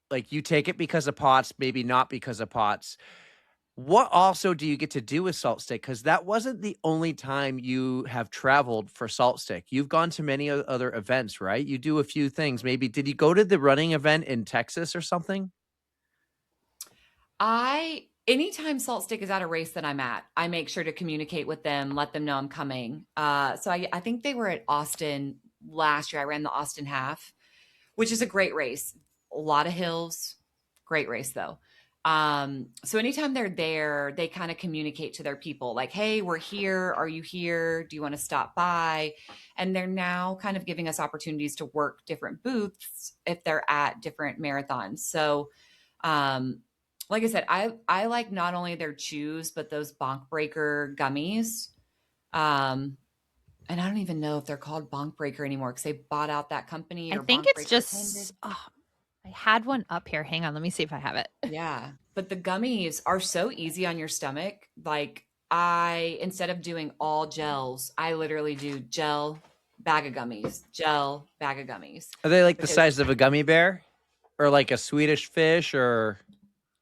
Like, you take it because of POTS, maybe not because of POTS. What also do you get to do with Salt Stick? Because that wasn't the only time you have traveled for Salt Stick. You've gone to many other events, right? You do a few things. Maybe, did you go to the running event in Texas or something? Anytime Salt Stick is at a race that I'm at, I make sure to communicate with them, let them know I'm coming. So I think they were at Austin last year. I ran the Austin half, which is a great race. A lot of hills. Great race, though. So anytime they're there, they kind of communicate to their people like, hey, we're here. Are you here? Do you want to stop by? And they're now kind of giving us opportunities to work different booths if they're at different marathons. So, like I said, I like not only their chews, but those bonk breaker gummies. And I don't even know if they're called bonk breaker anymore because they bought out that company. I Or think Bonk it's Breaker just, ended. I had one up here. Hang on. Let me see if I have it. Yeah. But the gummies are so easy on your stomach. Like instead of doing all gels, I literally do gel, bag of gummies, gel, bag of gummies. Are they like the Because size of a gummy bear, or like a Swedish fish, or?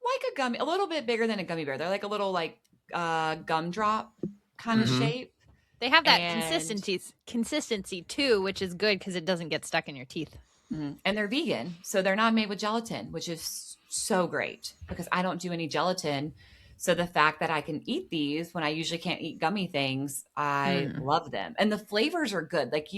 like a gummy, a little bit bigger than a gummy bear. They're like a little like gumdrop kind of Mhm. shape. They have that And consistency too, which is good because it doesn't get stuck in your teeth. and they're vegan, so they're not made with gelatin, which is so great because I don't do any gelatin. So the fact that I can eat these when I usually can't eat gummy things, I love them. And the flavors are good. Like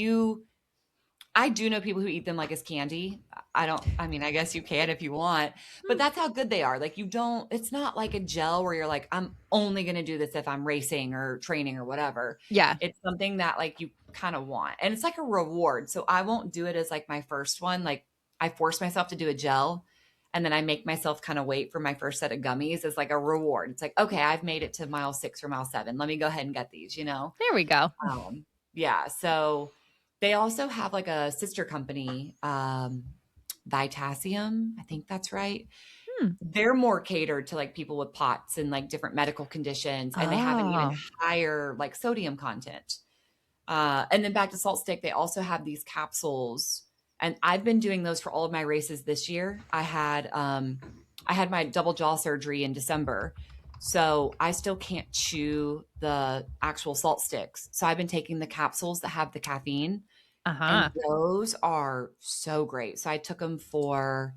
I do know people who eat them like as candy. I mean, I guess you can if you want, but that's how good they are. Like it's not like a gel where you're like, I'm only going to do this if I'm racing or training or whatever. Yeah. It's something that like you kind of want. And it's like a reward. So I won't do it as like my first one. Like I force myself to do a gel and then I make myself kind of wait for my first set of gummies as like a reward. It's like, okay, I've made it to mile 6 or mile 7. Let me go ahead and get these, There we go. Yeah. So they also have like a sister company, Vitasium. I think that's right. They're more catered to like people with POTS and like different medical conditions, and they have an even higher like sodium content. And then back to Salt Stick, they also have these capsules, and I've been doing those for all of my races this year. I had my double jaw surgery in December. So I still can't chew the actual salt sticks. So I've been taking the capsules that have the caffeine. And those are so great. So I took them for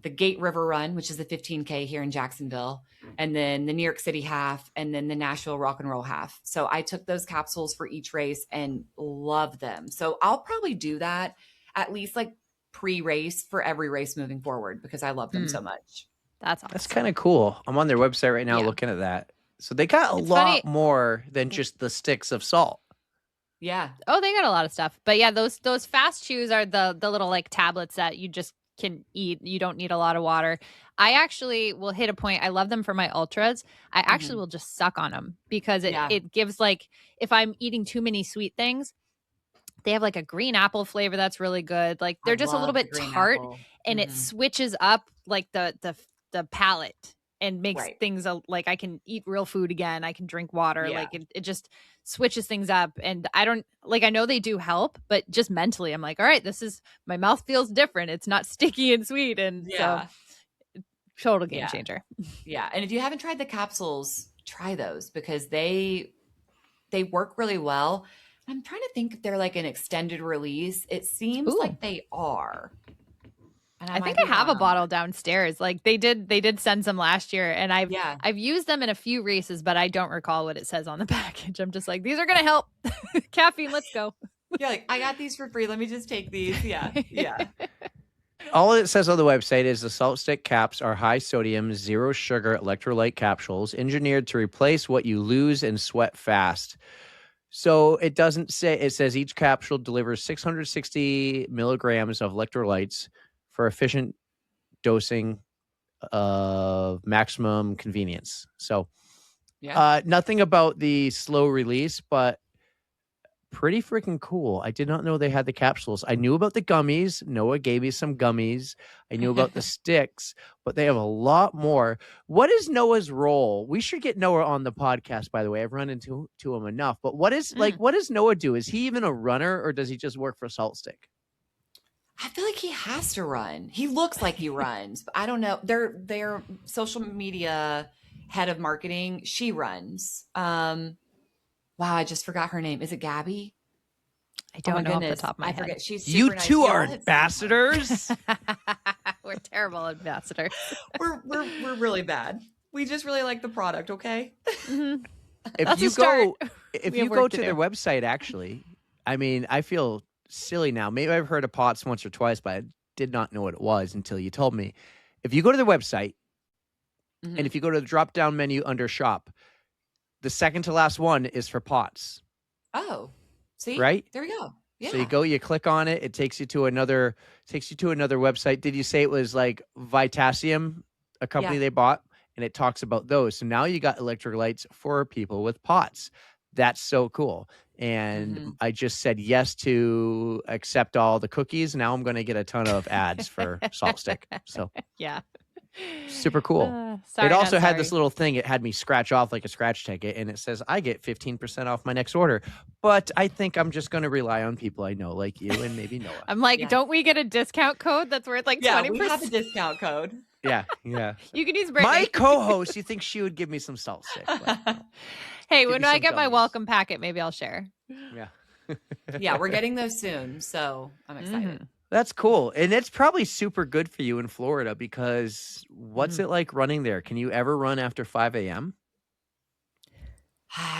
the Gate River Run, which is the 15K here in Jacksonville, and then the New York City half, and then the Nashville Rock and Roll half. So I took those capsules for each race and love them. So I'll probably do that at least like pre-race for every race moving forward because I love them so much. That's awesome. That's kind of cool. I'm on their website right now looking at that. So they got a lot more than just the sticks of salt. Yeah. Oh, they got a lot of stuff. But yeah, those fast chews are the little like tablets that you just can eat. You don't need a lot of water. I actually will hit a point. I love them for my ultras. I actually will just suck on them because it gives like, if I'm eating too many sweet things, they have like a green apple flavor that's really good. Like they're just a little bit tart and it switches up like the palate and makes things like I can eat real food again. I can drink water. Like it just switches things up. And I don't like, I know they do help, but just mentally I'm like, all right, my mouth feels different. It's not sticky and sweet. And so total game changer. Yeah. And if you haven't tried the capsules, try those because they work really well. I'm trying to think if they're like an extended release. It seems like they are. And I think I have a bottle downstairs. Like they did send some last year, and I've used them in a few races, but I don't recall what it says on the package. I'm just like, these are gonna help. Caffeine, let's go. Yeah, like I got these for free. Let me just take these. Yeah. All it says on the website is the Salt Stick caps are high sodium, zero sugar electrolyte capsules engineered to replace what you lose and sweat fast. So it doesn't say, it says each capsule delivers 660 milligrams of electrolytes for efficient dosing of maximum convenience. So nothing about the slow release, but pretty freaking cool. I did not know they had the capsules. I knew about the gummies. Noah gave me some gummies. I knew about the sticks, but they have a lot more. What is Noah's role? We should get Noah on the podcast, by the way. I've run into him enough. But what does Noah do? Is he even a runner or does he just work for Salt Stick? I feel like he has to run. He looks like he runs, but I don't know. Their social media head of marketing, she runs. Wow, I just forgot her name. Is it Gabby? I don't know off the top of my head. I forget. She's you super two nice. are ambassadors. We're terrible ambassadors. We're really bad. We just really like the product. Okay. If you go to their website, actually, I mean, I feel silly now. Maybe I've heard of POTS once or twice, but I did not know what it was until you told me. If you go to their website, And if you go to the drop down menu under shop, the second to last one is for pots. Oh, see, right? there we go. Yeah. So you click on it, it takes you to another website. Did you say it was like Vitasium, a company they bought? And it talks about those. So now you got electrolytes for people with pots. That's so cool. And I just said yes to accept all the cookies. Now I'm going to get a ton of ads for Salt Stick. So yeah. Super cool. Sorry, it also not had sorry. this little thing. It had me scratch off like a scratch ticket, and it says I get 15% off my next order. But I think I'm just going to rely on people I know, like you and maybe Noah. I'm like, don't we get a discount code that's worth like 20%? We have a discount code. Yeah. You can use Brittany. My co-host, you think she would give me some Salt Stick? But, no. Hey, when I get my welcome packet, maybe I'll share. Yeah. Yeah, we're getting those soon, so I'm excited. That's cool. And it's probably super good for you in Florida because what's it like running there? Can you ever run after 5 a.m.?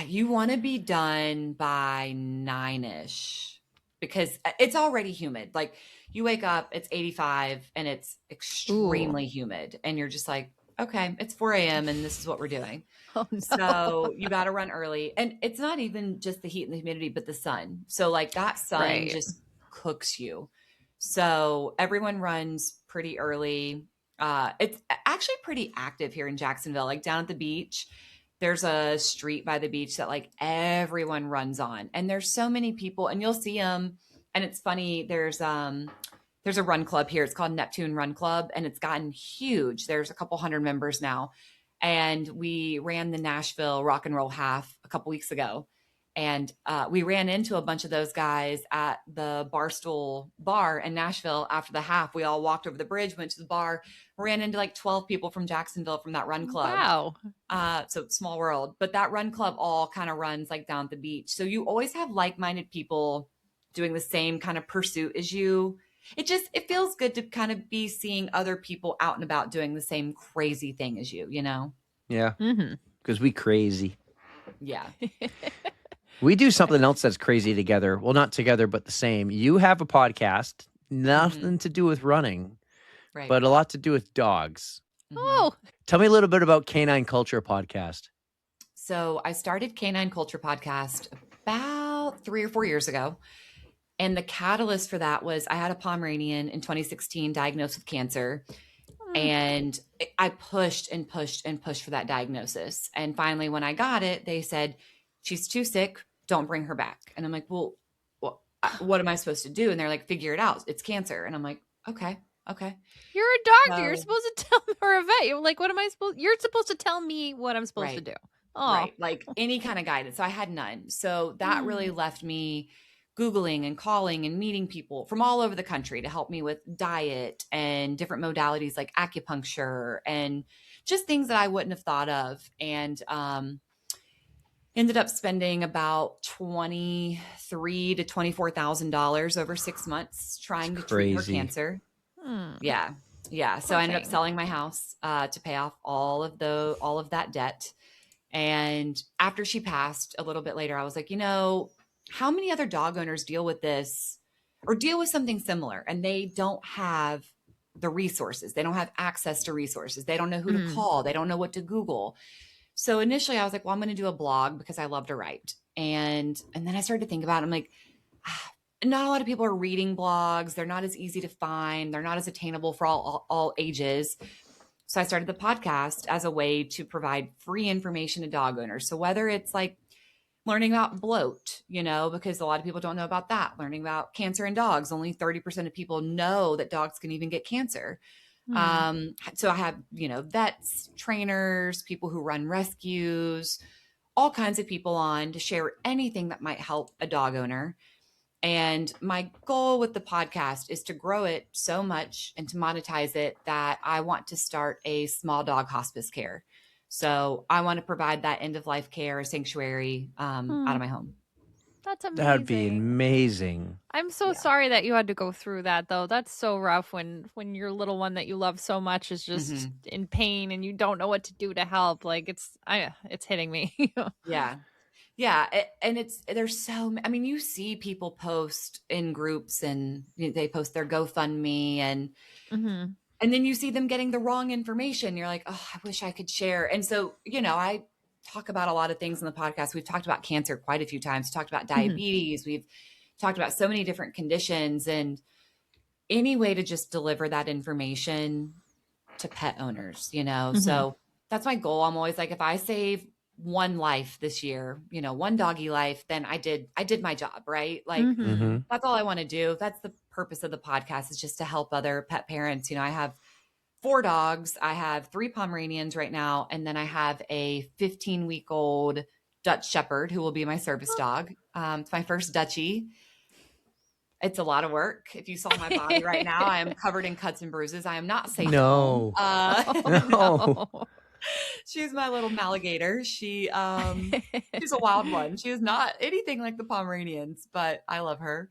You want to be done by 9-ish because it's already humid. Like you wake up, it's 85 and it's extremely humid. And you're just like, okay, it's 4 a.m. and this is what we're doing. Oh, no. So you got to run early. And it's not even just the heat and the humidity, but the sun. So like that sun just cooks you. So everyone runs pretty early. It's actually pretty active here in Jacksonville, like down at the beach. There's a street by the beach that like everyone runs on, and there's so many people, and you'll see them. And it's funny. There's a run club here. It's called Neptune Run Club, and it's gotten huge. There's a couple hundred members now, and we ran the Nashville Rock and Roll Half a couple weeks ago. And we ran into a bunch of those guys at the Barstool bar in Nashville after the half. We all walked over the bridge, went to the bar, ran into like 12 people from Jacksonville from that run club. Wow. So small world. But that run club all kind of runs like down at the beach. So you always have like-minded people doing the same kind of pursuit as you. It feels good to kind of be seeing other people out and about doing the same crazy thing as you, you know? Yeah. Because we crazy. Yeah. We do something else that's crazy together. Well, not together, but the same. You have a podcast, nothing to do with running, but a lot to do with dogs. Oh. Tell me a little bit about Canine Culture podcast. So I started Canine Culture podcast about 3 or 4 years ago. And the catalyst for that was I had a Pomeranian in 2016 diagnosed with cancer. And I pushed and pushed and pushed for that diagnosis. And finally, when I got it, they said, she's too sick. Don't bring her back. And I'm like, well, what am I supposed to do? And they're like, figure it out. It's cancer. And I'm like, okay. You're a doctor. You're supposed to tell me, or a vet. You're like, you're supposed to tell me what I'm supposed to do. Oh. Right. Like any kind of guidance. So I had none. So that really left me Googling and calling and meeting people from all over the country to help me with diet and different modalities like acupuncture and just things that I wouldn't have thought of. And ended up spending about $23,000 to $24,000 over 6 months trying to treat her cancer. Yeah. So I ended up selling my house to pay off all of that debt. And after she passed a little bit later, I was like, how many other dog owners deal with this or deal with something similar and they don't have the resources. They don't have access to resources. They don't know who to call. They don't know what to Google. So initially I was like, well, I'm going to do a blog because I love to write. And then I started to think about it. I'm like, not a lot of people are reading blogs. They're not as easy to find. They're not as attainable for all ages. So I started the podcast as a way to provide free information to dog owners. So whether it's like learning about bloat, because a lot of people don't know about that. Learning about cancer in dogs. Only 30% of people know that dogs can even get cancer. So I have, vets, trainers, people who run rescues, all kinds of people on to share anything that might help a dog owner. And my goal with the podcast is to grow it so much and to monetize it that I want to start a small dog hospice care. So I want to provide that end of life care, sanctuary out of my home. That's amazing. That'd be amazing. I'm so sorry that you had to go through that, though. That's so rough when your little one that you love so much is just in pain and you don't know what to do to help. Like it's hitting me. Yeah. And you see people post in groups and they post their GoFundMe and And then you see them getting the wrong information. You're like, oh, I wish I could share. And so, I talk about a lot of things in the podcast. We've talked about cancer quite a few times. We've talked about diabetes. We've talked about so many different conditions, and any way to just deliver that information to pet owners, So that's my goal. I'm always like, if I save one life this year, one doggy life, then I did my job, right? Like that's all I want to do. That's the purpose of the podcast, is just to help other pet parents. I have 4 dogs. I have 3 Pomeranians right now. And then I have a 15-week-old Dutch Shepherd who will be my service dog. It's my first Dutchie. It's a lot of work. If you saw my body right now, I am covered in cuts and bruises. I am not safe at home. No. She's my little Maligator. She's a wild one. She is not anything like the Pomeranians, but I love her.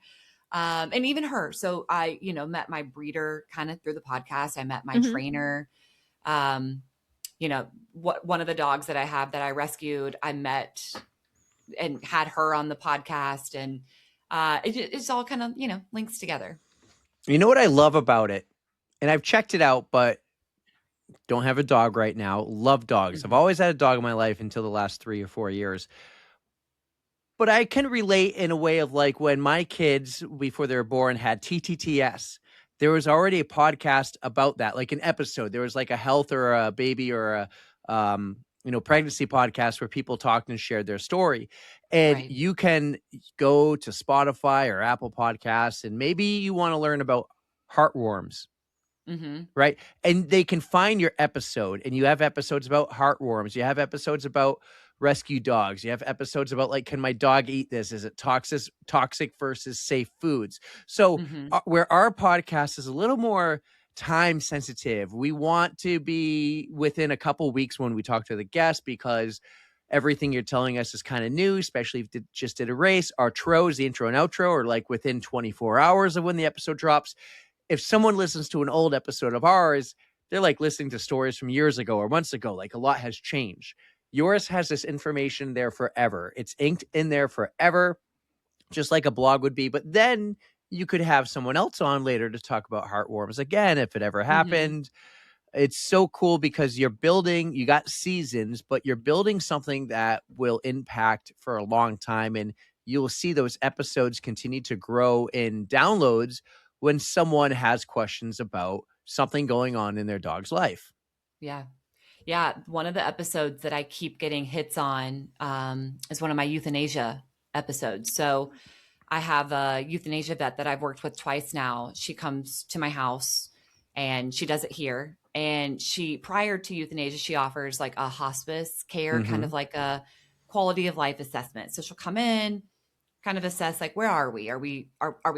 And even her. So I, met my breeder kind of through the podcast. I met my trainer. One of the dogs that I have that I rescued, I met and had her on the podcast, and it's all kind of, links together. You know what I love about it? And I've checked it out, but don't have a dog right now. Love dogs. I've always had a dog in my life until the last 3 or 4 years. But I can relate in a way of like when my kids, before they were born, had TTTS. There was already a podcast about that, like an episode. There was like a health or a baby or a pregnancy podcast where people talked and shared their story. And you can go to Spotify or Apple Podcasts, and maybe you want to learn about heartworms. Right. And they can find your episode, and you have episodes about heartworms. You have episodes about rescue dogs. You have episodes about like, can my dog eat this? Is it toxic versus safe foods? So where our podcast is a little more time sensitive, we want to be within a couple weeks when we talk to the guest, because everything you're telling us is kind of new, especially if you just did a race. Our tros, the intro and outro, are like within 24 hours of when the episode drops. If someone listens to an old episode of ours, they're like listening to stories from years ago or months ago. Like a lot has changed. Yours has this information there forever. It's inked in there forever, just like a blog would be. But then you could have someone else on later to talk about heartworms again, if it ever happened. It's so cool because you got seasons, but you're building something that will impact for a long time. And you'll see those episodes continue to grow in downloads when someone has questions about something going on in their dog's life. Yeah. Yeah. One of the episodes that I keep getting hits on is one of my euthanasia episodes. So I have a euthanasia vet that I've worked with twice now. She comes to my house and she does it here. And prior to euthanasia, she offers like a hospice care, kind of like a quality of life assessment. So she'll come in, kind of assess like, where are we? Are we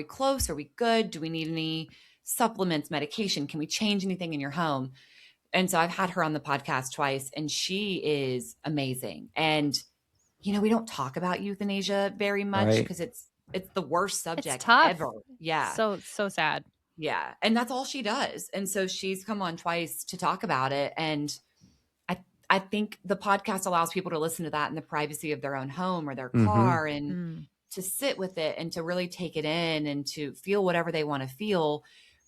close? Are we good? Do we need any supplements, medication? Can we change anything in your home? And so I've had her on the podcast twice, and she is amazing. And, we don't talk about euthanasia very much because it's the worst subject ever. Yeah. So sad. Yeah. And that's all she does. And so she's come on twice to talk about it. And I think the podcast allows people to listen to that in the privacy of their own home or their car, and to sit with it and to really take it in and to feel whatever they want to feel,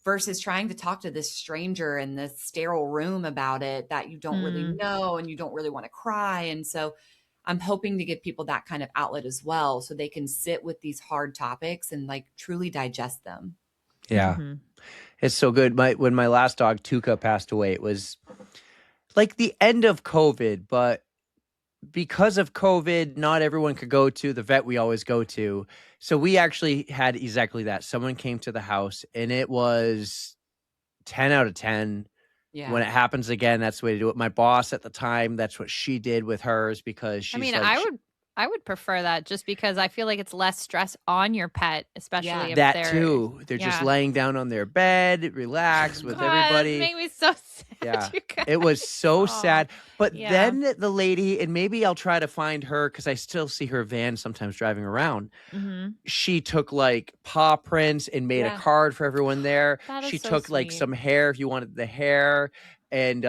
versus trying to talk to this stranger in this sterile room about it that you don't really know and you don't really want to cry. And so I'm hoping to give people that kind of outlet as well, so they can sit with these hard topics and like truly digest them. Yeah. It's so good. When my last dog, Tuca, passed away, it was like the end of COVID, but because of COVID, not everyone could go to the vet we always go to. So we actually had exactly that. Someone came to the house, and it was 10 out of 10. Yeah. When it happens again, that's the way to do it. My boss at the time, that's what she did with hers, because she's I would prefer that, just because I feel like it's less stress on your pet, especially if that they're too. They're just laying down on their bed, relax with everybody. That made me so sad. Yeah, it was so sad. But then the lady, and maybe I'll try to find her because I still see her van sometimes driving around. She took like paw prints and made a card for everyone there. She took like some hair if you wanted the hair, and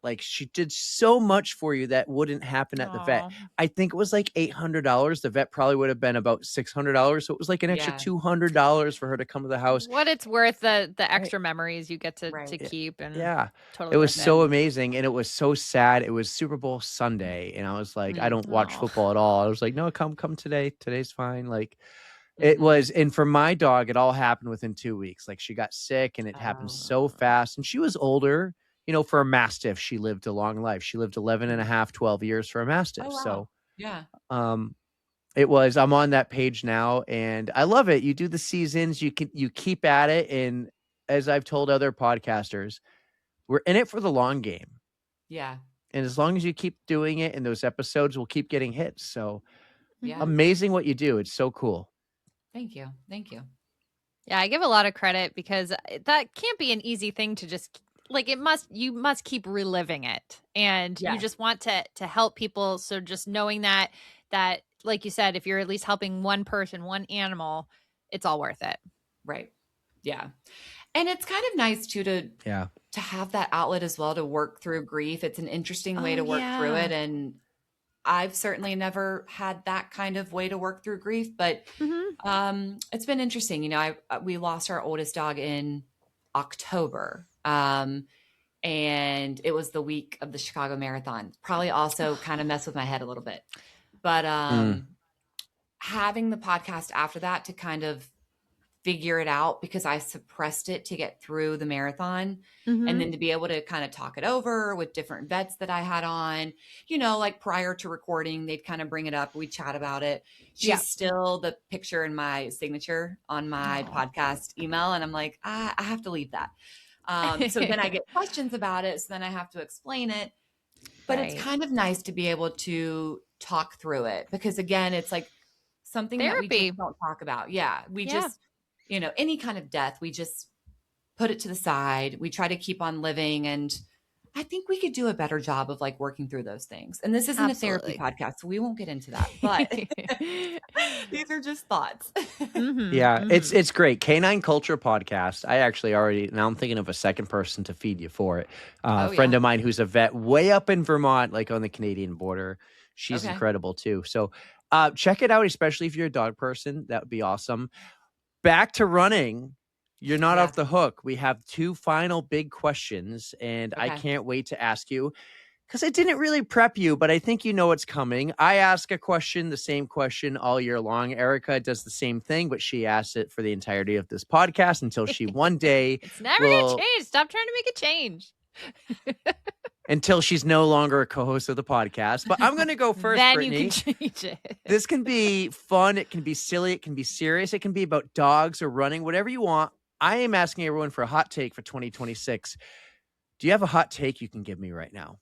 Like she did so much for you that wouldn't happen at the vet. Aw. I think it was like $800. The vet probably would have been about $600. So it was like an extra Yeah. $200 for her to come to the house. What it's worth, the extra memories you get to Right. keep, and Yeah. totally It was worth so it. amazing. And it was so sad. It was Super Bowl Sunday. And I was like, I don't watch Aw. football at all. I was like, no, come today. Today's fine. Like it Mhm. was, and for my dog, it all happened within 2 weeks. Like she got sick and it happened so Oh. fast. And she was older. You know, for a Mastiff, she lived a long life. She lived 11 and a half, 12 years for a Mastiff. Oh, wow. So Yeah. I'm on that page now and I love it. You do the seasons, you keep at it. And as I've told other podcasters, we're in it for the long game. Yeah. And as long as you keep doing it and those episodes will keep getting hits. So Yeah. amazing what you do. It's so cool. Thank you. Thank you. Yeah, I give a lot of credit because that can't be an easy thing to just like you must keep reliving it. And Yeah. you just want to help people. So just knowing that like you said, if you're at least helping one person, one animal, it's all worth it. Right. Yeah. And it's kind of nice too to have that outlet as well to work through grief. It's an interesting way to work through it. And I've certainly never had that kind of way to work through grief, but it's been interesting. You know, we lost our oldest dog in October. And it was the week of the Chicago Marathon. Probably also kind of messed with my head a little bit. But having the podcast after that to kind of figure it out, because I suppressed it to get through the marathon, and then to be able to kind of talk it over with different vets that I had on, you know, like prior to recording, they'd kind of bring it up. We'd chat about it. She's still the picture in my signature on my podcast email. And I'm like, I have to leave that. So then I get questions about it. So then I have to explain it. But it's kind of nice to be able to talk through it because, again, it's like something Therapy. that we just don't talk about. Yeah. We just, you know, any kind of death, we just put it to the side. We try to keep on living. And I think we could do a better job of like working through those things. And this isn't a therapy podcast, so we won't get into that. But these are just thoughts. Yeah, it's great. Canine Culture podcast. I actually now I'm thinking of a second person to feed you for it. A friend of mine who's a vet way up in Vermont, like on the Canadian border. She's incredible too. So check it out, especially if you're a dog person. That would be awesome. Back to running. You're not off the hook. We have 2 final big questions, and I can't wait to ask you because I didn't really prep you, but I think you know what's coming. I ask a question, the same question all year long. Erica does the same thing, but she asks it for the entirety of this podcast until she one day it's never gonna change. Stop trying to make it change. Until she's no longer a co-host of the podcast. But I'm going to go first, then Brittany. you can change it. This can be fun. It can be silly. It can be serious. It can be about dogs or running, whatever you want. I am asking everyone for a hot take for 2026. Do you have a hot take you can give me right now?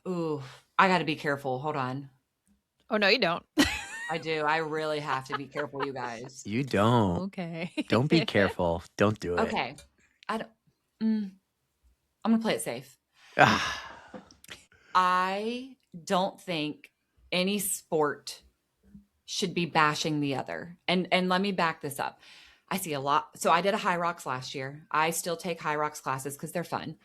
Ooh, I got to be careful. Hold on. Oh, no, you don't. I do. I really have to be careful, you guys. You don't. Okay. Don't be careful. Don't do it. Okay. I'm going to play it safe. I don't think any sport should be bashing the other. And let me back this up. I see a lot. So I did a high rocks last year. I still take high rocks classes because they're fun.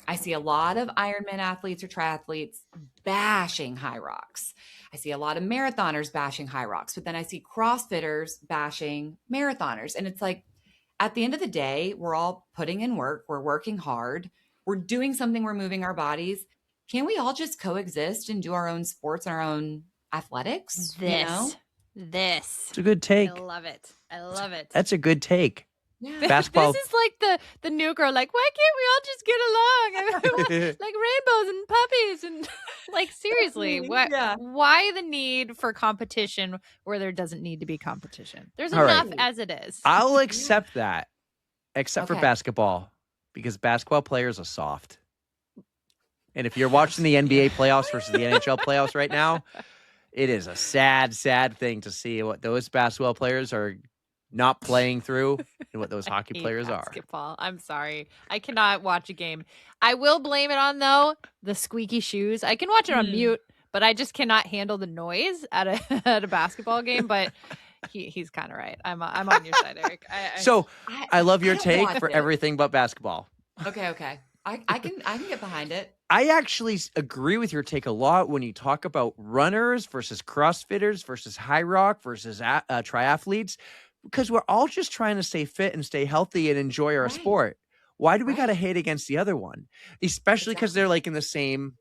I see a lot of Ironman athletes or triathletes bashing high rocks. I see a lot of marathoners bashing high rocks, but then I see CrossFitters bashing marathoners. And it's like, at the end of the day, we're all putting in work. We're working hard. We're doing something. We're moving our bodies. Can we all just coexist and do our own sports and our own athletics? This. It's a good take. I love it. I love it. That's a good take. Yeah. Basketball. This is like the new girl. Like, why can't we all just get along? Like rainbows and puppies and like seriously, why the need for competition where there doesn't need to be competition? There's enough as it is. I'll accept that, except for basketball, because basketball players are soft. And if you're watching the NBA playoffs versus the NHL playoffs right now, it is a sad, sad thing to see what those basketball players are not playing through and what those hockey players are. Basketball. I'm sorry. I cannot watch a game. I will blame it on, though, the squeaky shoes. I can watch it on mute, but I just cannot handle the noise at a basketball game. But he's kind of right. I'm on your side, Eric. I love your take for everything but basketball. Okay. I can get behind it. I actually agree with your take a lot when you talk about runners versus CrossFitters versus high rock versus triathletes, because we're all just trying to stay fit and stay healthy and enjoy our Right. sport. Why do we got to Right. hate against the other one? Especially because they're Exactly. like in the same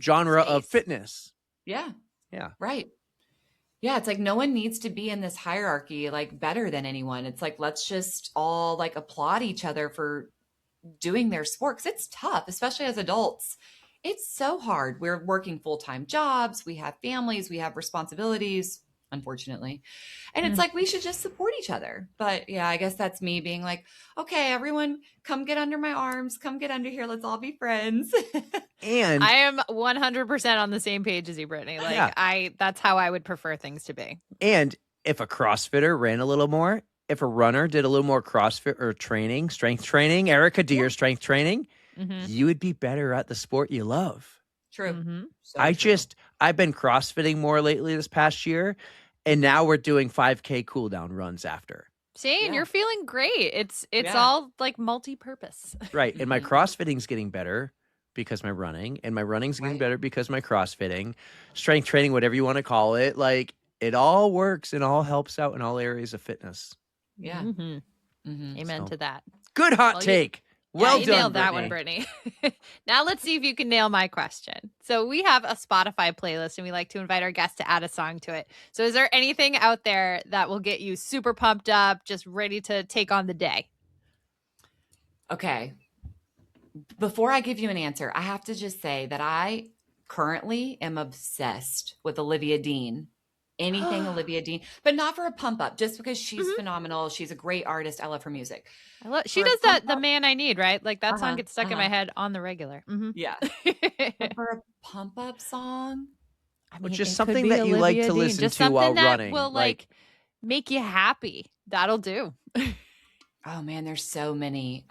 genre of Space. fitness. Yeah. Yeah. Right. Yeah, it's like no one needs to be in this hierarchy like better than anyone. It's like let's just all like applaud each other for doing their sport because it's tough, especially as adults. It's so hard. We're working full-time jobs, we have families, we have responsibilities, unfortunately. And it's like we should just support each other. But yeah, I guess that's me being like, okay, everyone come get under my arms, come get under here, let's all be friends. And I am 100% on the same page as you, Brittany. Like Yeah. that's how I would prefer things to be. And if a CrossFitter ran a little more, if a runner did a little more CrossFit or training, strength training, Erica, do your strength training, you would be better at the sport you love. True. So I've true. been CrossFitting more lately this past year, and now we're doing 5K cool down runs after. See, and Yeah. you're feeling great. It's Yeah. all like multi-purpose. Right. And my CrossFitting's getting better because my running, and my running's getting Right. better because my CrossFitting, strength training, whatever you want to call it. Like it all works and all helps out in all areas of fitness. Yeah. Amen to that. Good hot Well, take. Well you done, nailed that one, Brittany. Now let's see if you can nail my question. So we have a Spotify playlist and we like to invite our guests to add a song to it. So is there anything out there that will get you super pumped up, just ready to take on the day? Okay. Before I give you an answer, I have to just say that I currently am obsessed with Olivia Dean. Anything Olivia Dean, but not for a pump up, just because she's phenomenal. She's a great artist. I love her music. She For a does pump that, The up- Man I Need, right? Like that song Uh-huh, gets stuck in my head on the regular. Yeah. But for a pump up song, I Which mean, is it something could be that you like Olivia to Dean. listen Just to something while that running. will like make you happy. That'll do. oh man, there's so many.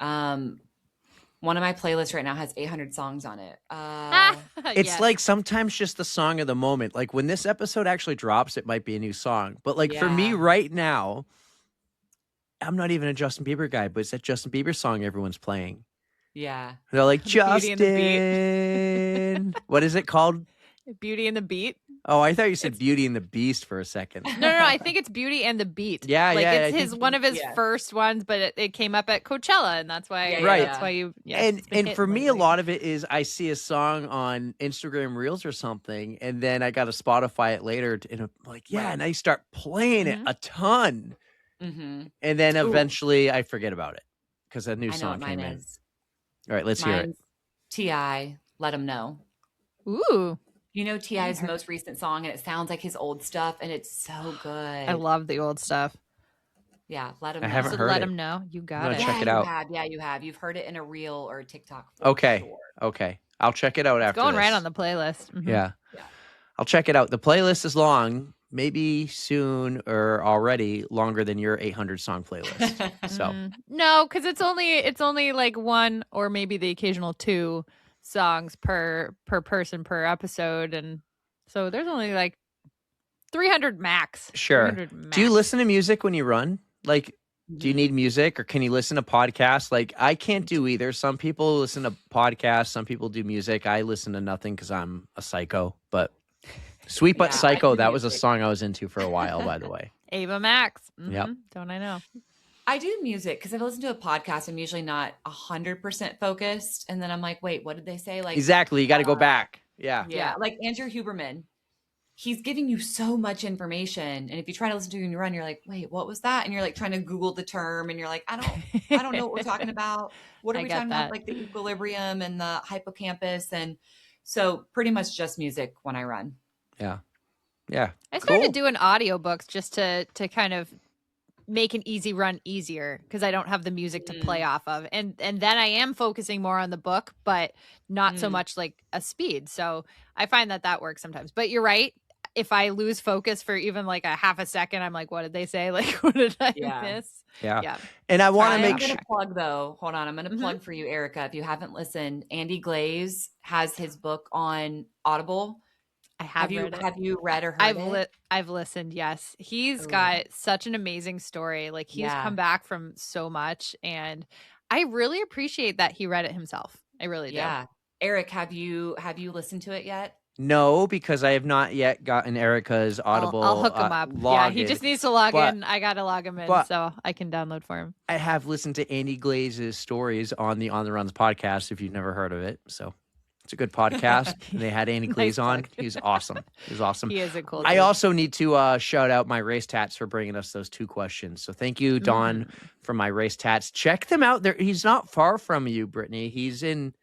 One of my playlists right now has 800 songs on it. It's Yes. like sometimes just the song of the moment. Like when this episode actually drops, it might be a new song. But like for me Yeah. right now, I'm not even a Justin Bieber guy, but it's that Justin Bieber song everyone's playing. Yeah. They're like, Beauty and the Beat. Justin. What is it called? Beauty and the Beat. Oh, I thought you said Beauty and the Beast for a second. No. I think it's Beauty and the Beat. Yeah, like yeah, it's I his think- one of his yeah. first ones, but it came up at Coachella, and that's why. Yeah, Right. That's why you. Yeah, and it's been for hitting me, a lately. lot of it is I see a song on Instagram Reels or something, and then I got to Spotify it later, and I'm like, yeah, Right. and I start playing it a ton, Mm-hmm. and then Ooh. eventually I forget about it because a new I know song what mine came in. is. All right, let's hear it. Mine's T.I. Let Him Know. Ooh, You know T.I.'s most recent song, and it sounds like his old stuff, and it's so good. I love the old stuff. Yeah, Let Him I Know. haven't So heard let it. him know you got gonna it. check it you out. have. Yeah, you have. You've heard it in a reel or a TikTok. For Okay, sure. okay, I'll check it out It's after going this. right on the playlist. Mhm. Yeah. Yeah. I'll check it out. The playlist is long, maybe soon or already longer than your 800 song playlist. So No, because it's only like one or maybe the occasional two songs per person per episode, and so there's only like 300 max. sure. 300 max. Do you listen to music when you run? Like, do you need music or can you listen to podcasts? Like, I can't do either. Some people listen to podcasts, some people do music. I listen to nothing because I'm a psycho. But Sweet But Yeah, I Psycho, do that was a music. song I was into for a while, by the way. Ava Max? Yep. Don't I know? I do music because if I listen to a podcast, I'm usually not 100% focused, and then I'm like, wait, what did they say? Like Exactly. You got to go back. Yeah. Yeah, like Andrew Huberman. He's giving you so much information, and if you try to listen to it and you run, you're like, wait, what was that? And you're like trying to Google the term, and you're like, I don't know what we're talking about. What are I we get talking that. about? Like the equilibrium and the hippocampus, and so pretty much just music when I run. Yeah. Yeah. I started Cool. doing audiobooks just to kind of make an easy run easier because I don't have the music to play off of. And then I am focusing more on the book, but not so much like a speed. So I find that works sometimes. But you're right. If I lose focus for even like a half a second, I'm like, what did they say? Like, what did I miss? Yeah. Yeah. And I want to I'm make going sure. to plug though. Hold on. I'm going to plug for you, Erica. If you haven't listened, Andy Glaze has his book on Audible. I have you read it. have you read or heard it? I've listened. Yes, he's got such an amazing story. Like he's come back from so much, and I really appreciate that he read it himself. I really do. Yeah, Eric, have you listened to it yet? No, because I have not yet gotten Erica's Audible I'll hook him up. Yeah, he login. just needs to log But- in. I got to log him in but- so I can download for him. I have listened to Andy Glaze's stories on the On the Runs podcast, if you've never heard of it. So it's a good podcast. And they had Andy Nice Glaze on. plug. He was awesome. He was awesome. He is a cool I dude. also need to shout out my race tats for bringing us those 2 questions. So thank you, Dawn, for my race tats. Check them out. There, he's not far from you, Brittany. He's in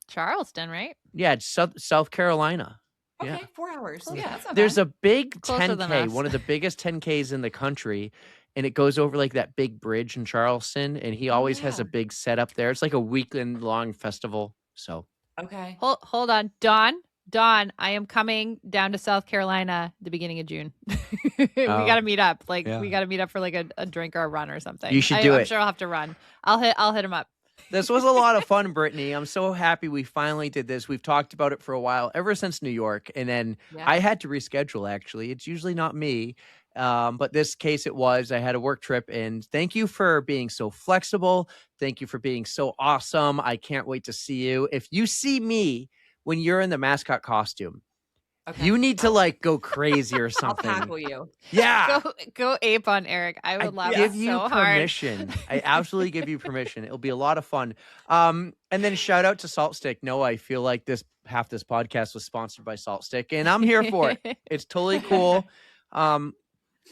Charleston, right? it's South Carolina. Okay, Yeah. 4 hours. Yeah, that's not There's bad. a big Closer than 10K, us. one of the biggest 10Ks in the country, and it goes over like that big bridge in Charleston. And he always has a yeah. big setup there. It's like a weekend long festival. So Okay. Hold on. Dawn, I am coming down to South Carolina the beginning of June. We got to meet up. Like yeah. we got to meet up for like a drink or a run or something. You should do I'm it. sure I'll have to run. I'll hit him up. this was a lot of fun, Brittany. I'm so happy we finally did this. We've talked about it for a while, ever since New York. And then Yeah. I had to reschedule, actually. It's usually not me. But this case it was. I had a work trip, and thank you for being so flexible. Thank you for being so awesome. I can't wait to see you. If you see me when you're in the mascot costume, Okay. you need to like go crazy or I'll something. tackle you. Yeah. Go ape on Eric. I would love give it you so hard. permission. I absolutely give you permission. It'll be a lot of fun. And then shout out to Salt Stick. No, I feel like half this podcast was sponsored by Salt Stick, and I'm here for it. It's totally cool.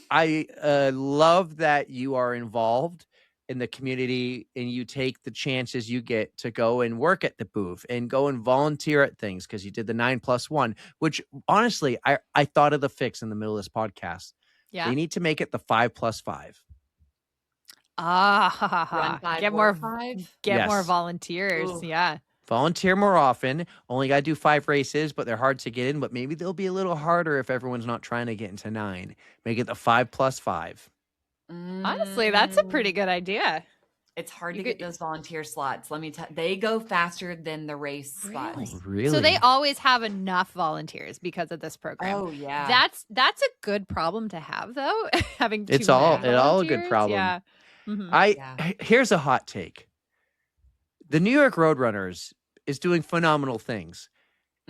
I love that you are involved in the community and you take the chances you get to go and work at the booth and go and volunteer at things, because you did the 9+1, which honestly, I thought of the fix in the middle of this podcast. Yeah. They need to make it the 5+5. Run 5, Get walk more 5. get more Yes. volunteers. Ooh. Yeah. Volunteer more often. Only got to do 5 races, but they're hard to get in. But maybe they'll be a little harder if everyone's not trying to get into 9. Make it the 5+5. Honestly, that's a pretty good idea. It's hard You to get could- those volunteer slots. Let me tell they go faster than the race slots. Really? So they always have enough volunteers because of this program. Oh yeah. That's a good problem to have, though. Having It's too all- many it all a good volunteers. problem. Yeah. Mhm. Here's a hot take. The New York Roadrunners is doing phenomenal things.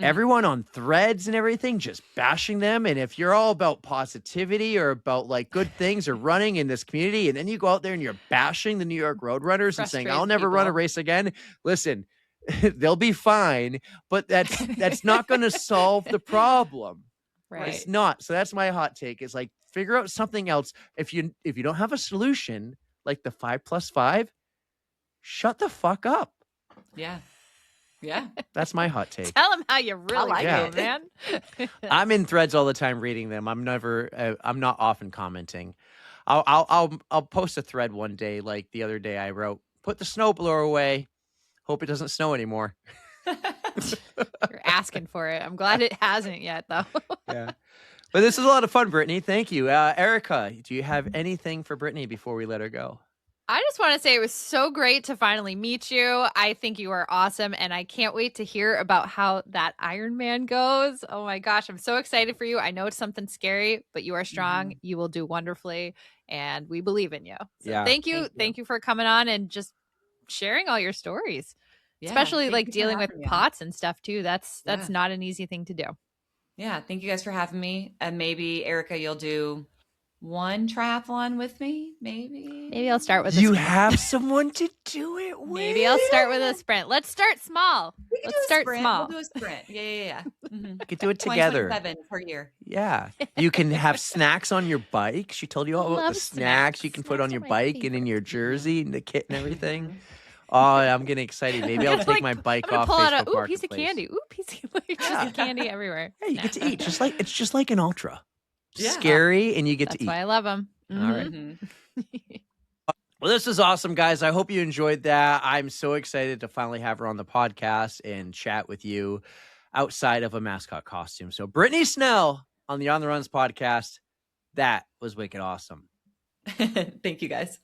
Mhm. Everyone on threads and everything just bashing them. And if you're all about positivity or about like good things or running in this community, and then you go out there and you're bashing the New York Roadrunners and saying, Frustrates I'll never run a people. race again. Listen, they'll be fine, but that's not going to solve the problem. Right. It's not. So that's my hot take, is like figure out something else. If you don't have a solution like the 5+5, shut the fuck up. Yeah. Yeah. That's my hot take. Tell them how you really like feel, it. man. I'm in threads all the time reading them. I'm not often commenting. I'll post a thread one day. Like the other day I wrote, put the snowblower away. Hope it doesn't snow anymore. You're asking for it. I'm glad it hasn't yet, though. Yeah. But this is a lot of fun, Brittany. Thank you. Erica, do you have anything for Brittany before we let her go? I just want to say it was so great to finally meet you. I think you are awesome, and I can't wait to hear about how that Ironman goes. Oh my gosh, I'm so excited for you. I know it's something scary, but you are strong. You will do wonderfully, and we believe in you. So Yeah. Thank you for coming on and just sharing all your stories, Yeah, especially thank like you for dealing with having me. POTS and stuff too. That's Yeah. not an easy thing to do. Yeah. Thank you guys for having me. And maybe Erica, you'll do one triathlon with me. Maybe Maybe I'll start with a You sprint. have someone to do it with. Maybe I'll start with a sprint. Let's start small. We can Let's do a start sprint. small. We'll do a sprint. Yeah. Mm-hmm. We could do it together. 7 per year. Yeah. You can have snacks on your bike. She told you all about the Love snacks you snacks. can put on Snacks your are my bike and in favorite. your jersey and the kit and everything. Mhm. Oh, I'm getting excited. Maybe I'll take Like, my bike I'm gonna off pull out Facebook a piece of Marketplace. candy. Piece of Yeah. candy everywhere. Yeah, you get to eat. It's just like an ultra. Yeah. Scary, and you get That's to eat. why I love them. All right. Mhm. Well, this is awesome, guys. I hope you enjoyed that. I'm so excited to finally have her on the podcast and chat with you outside of a mascot costume. So, Brittany Snell on the On the Runs podcast. That was wicked awesome. Thank you guys.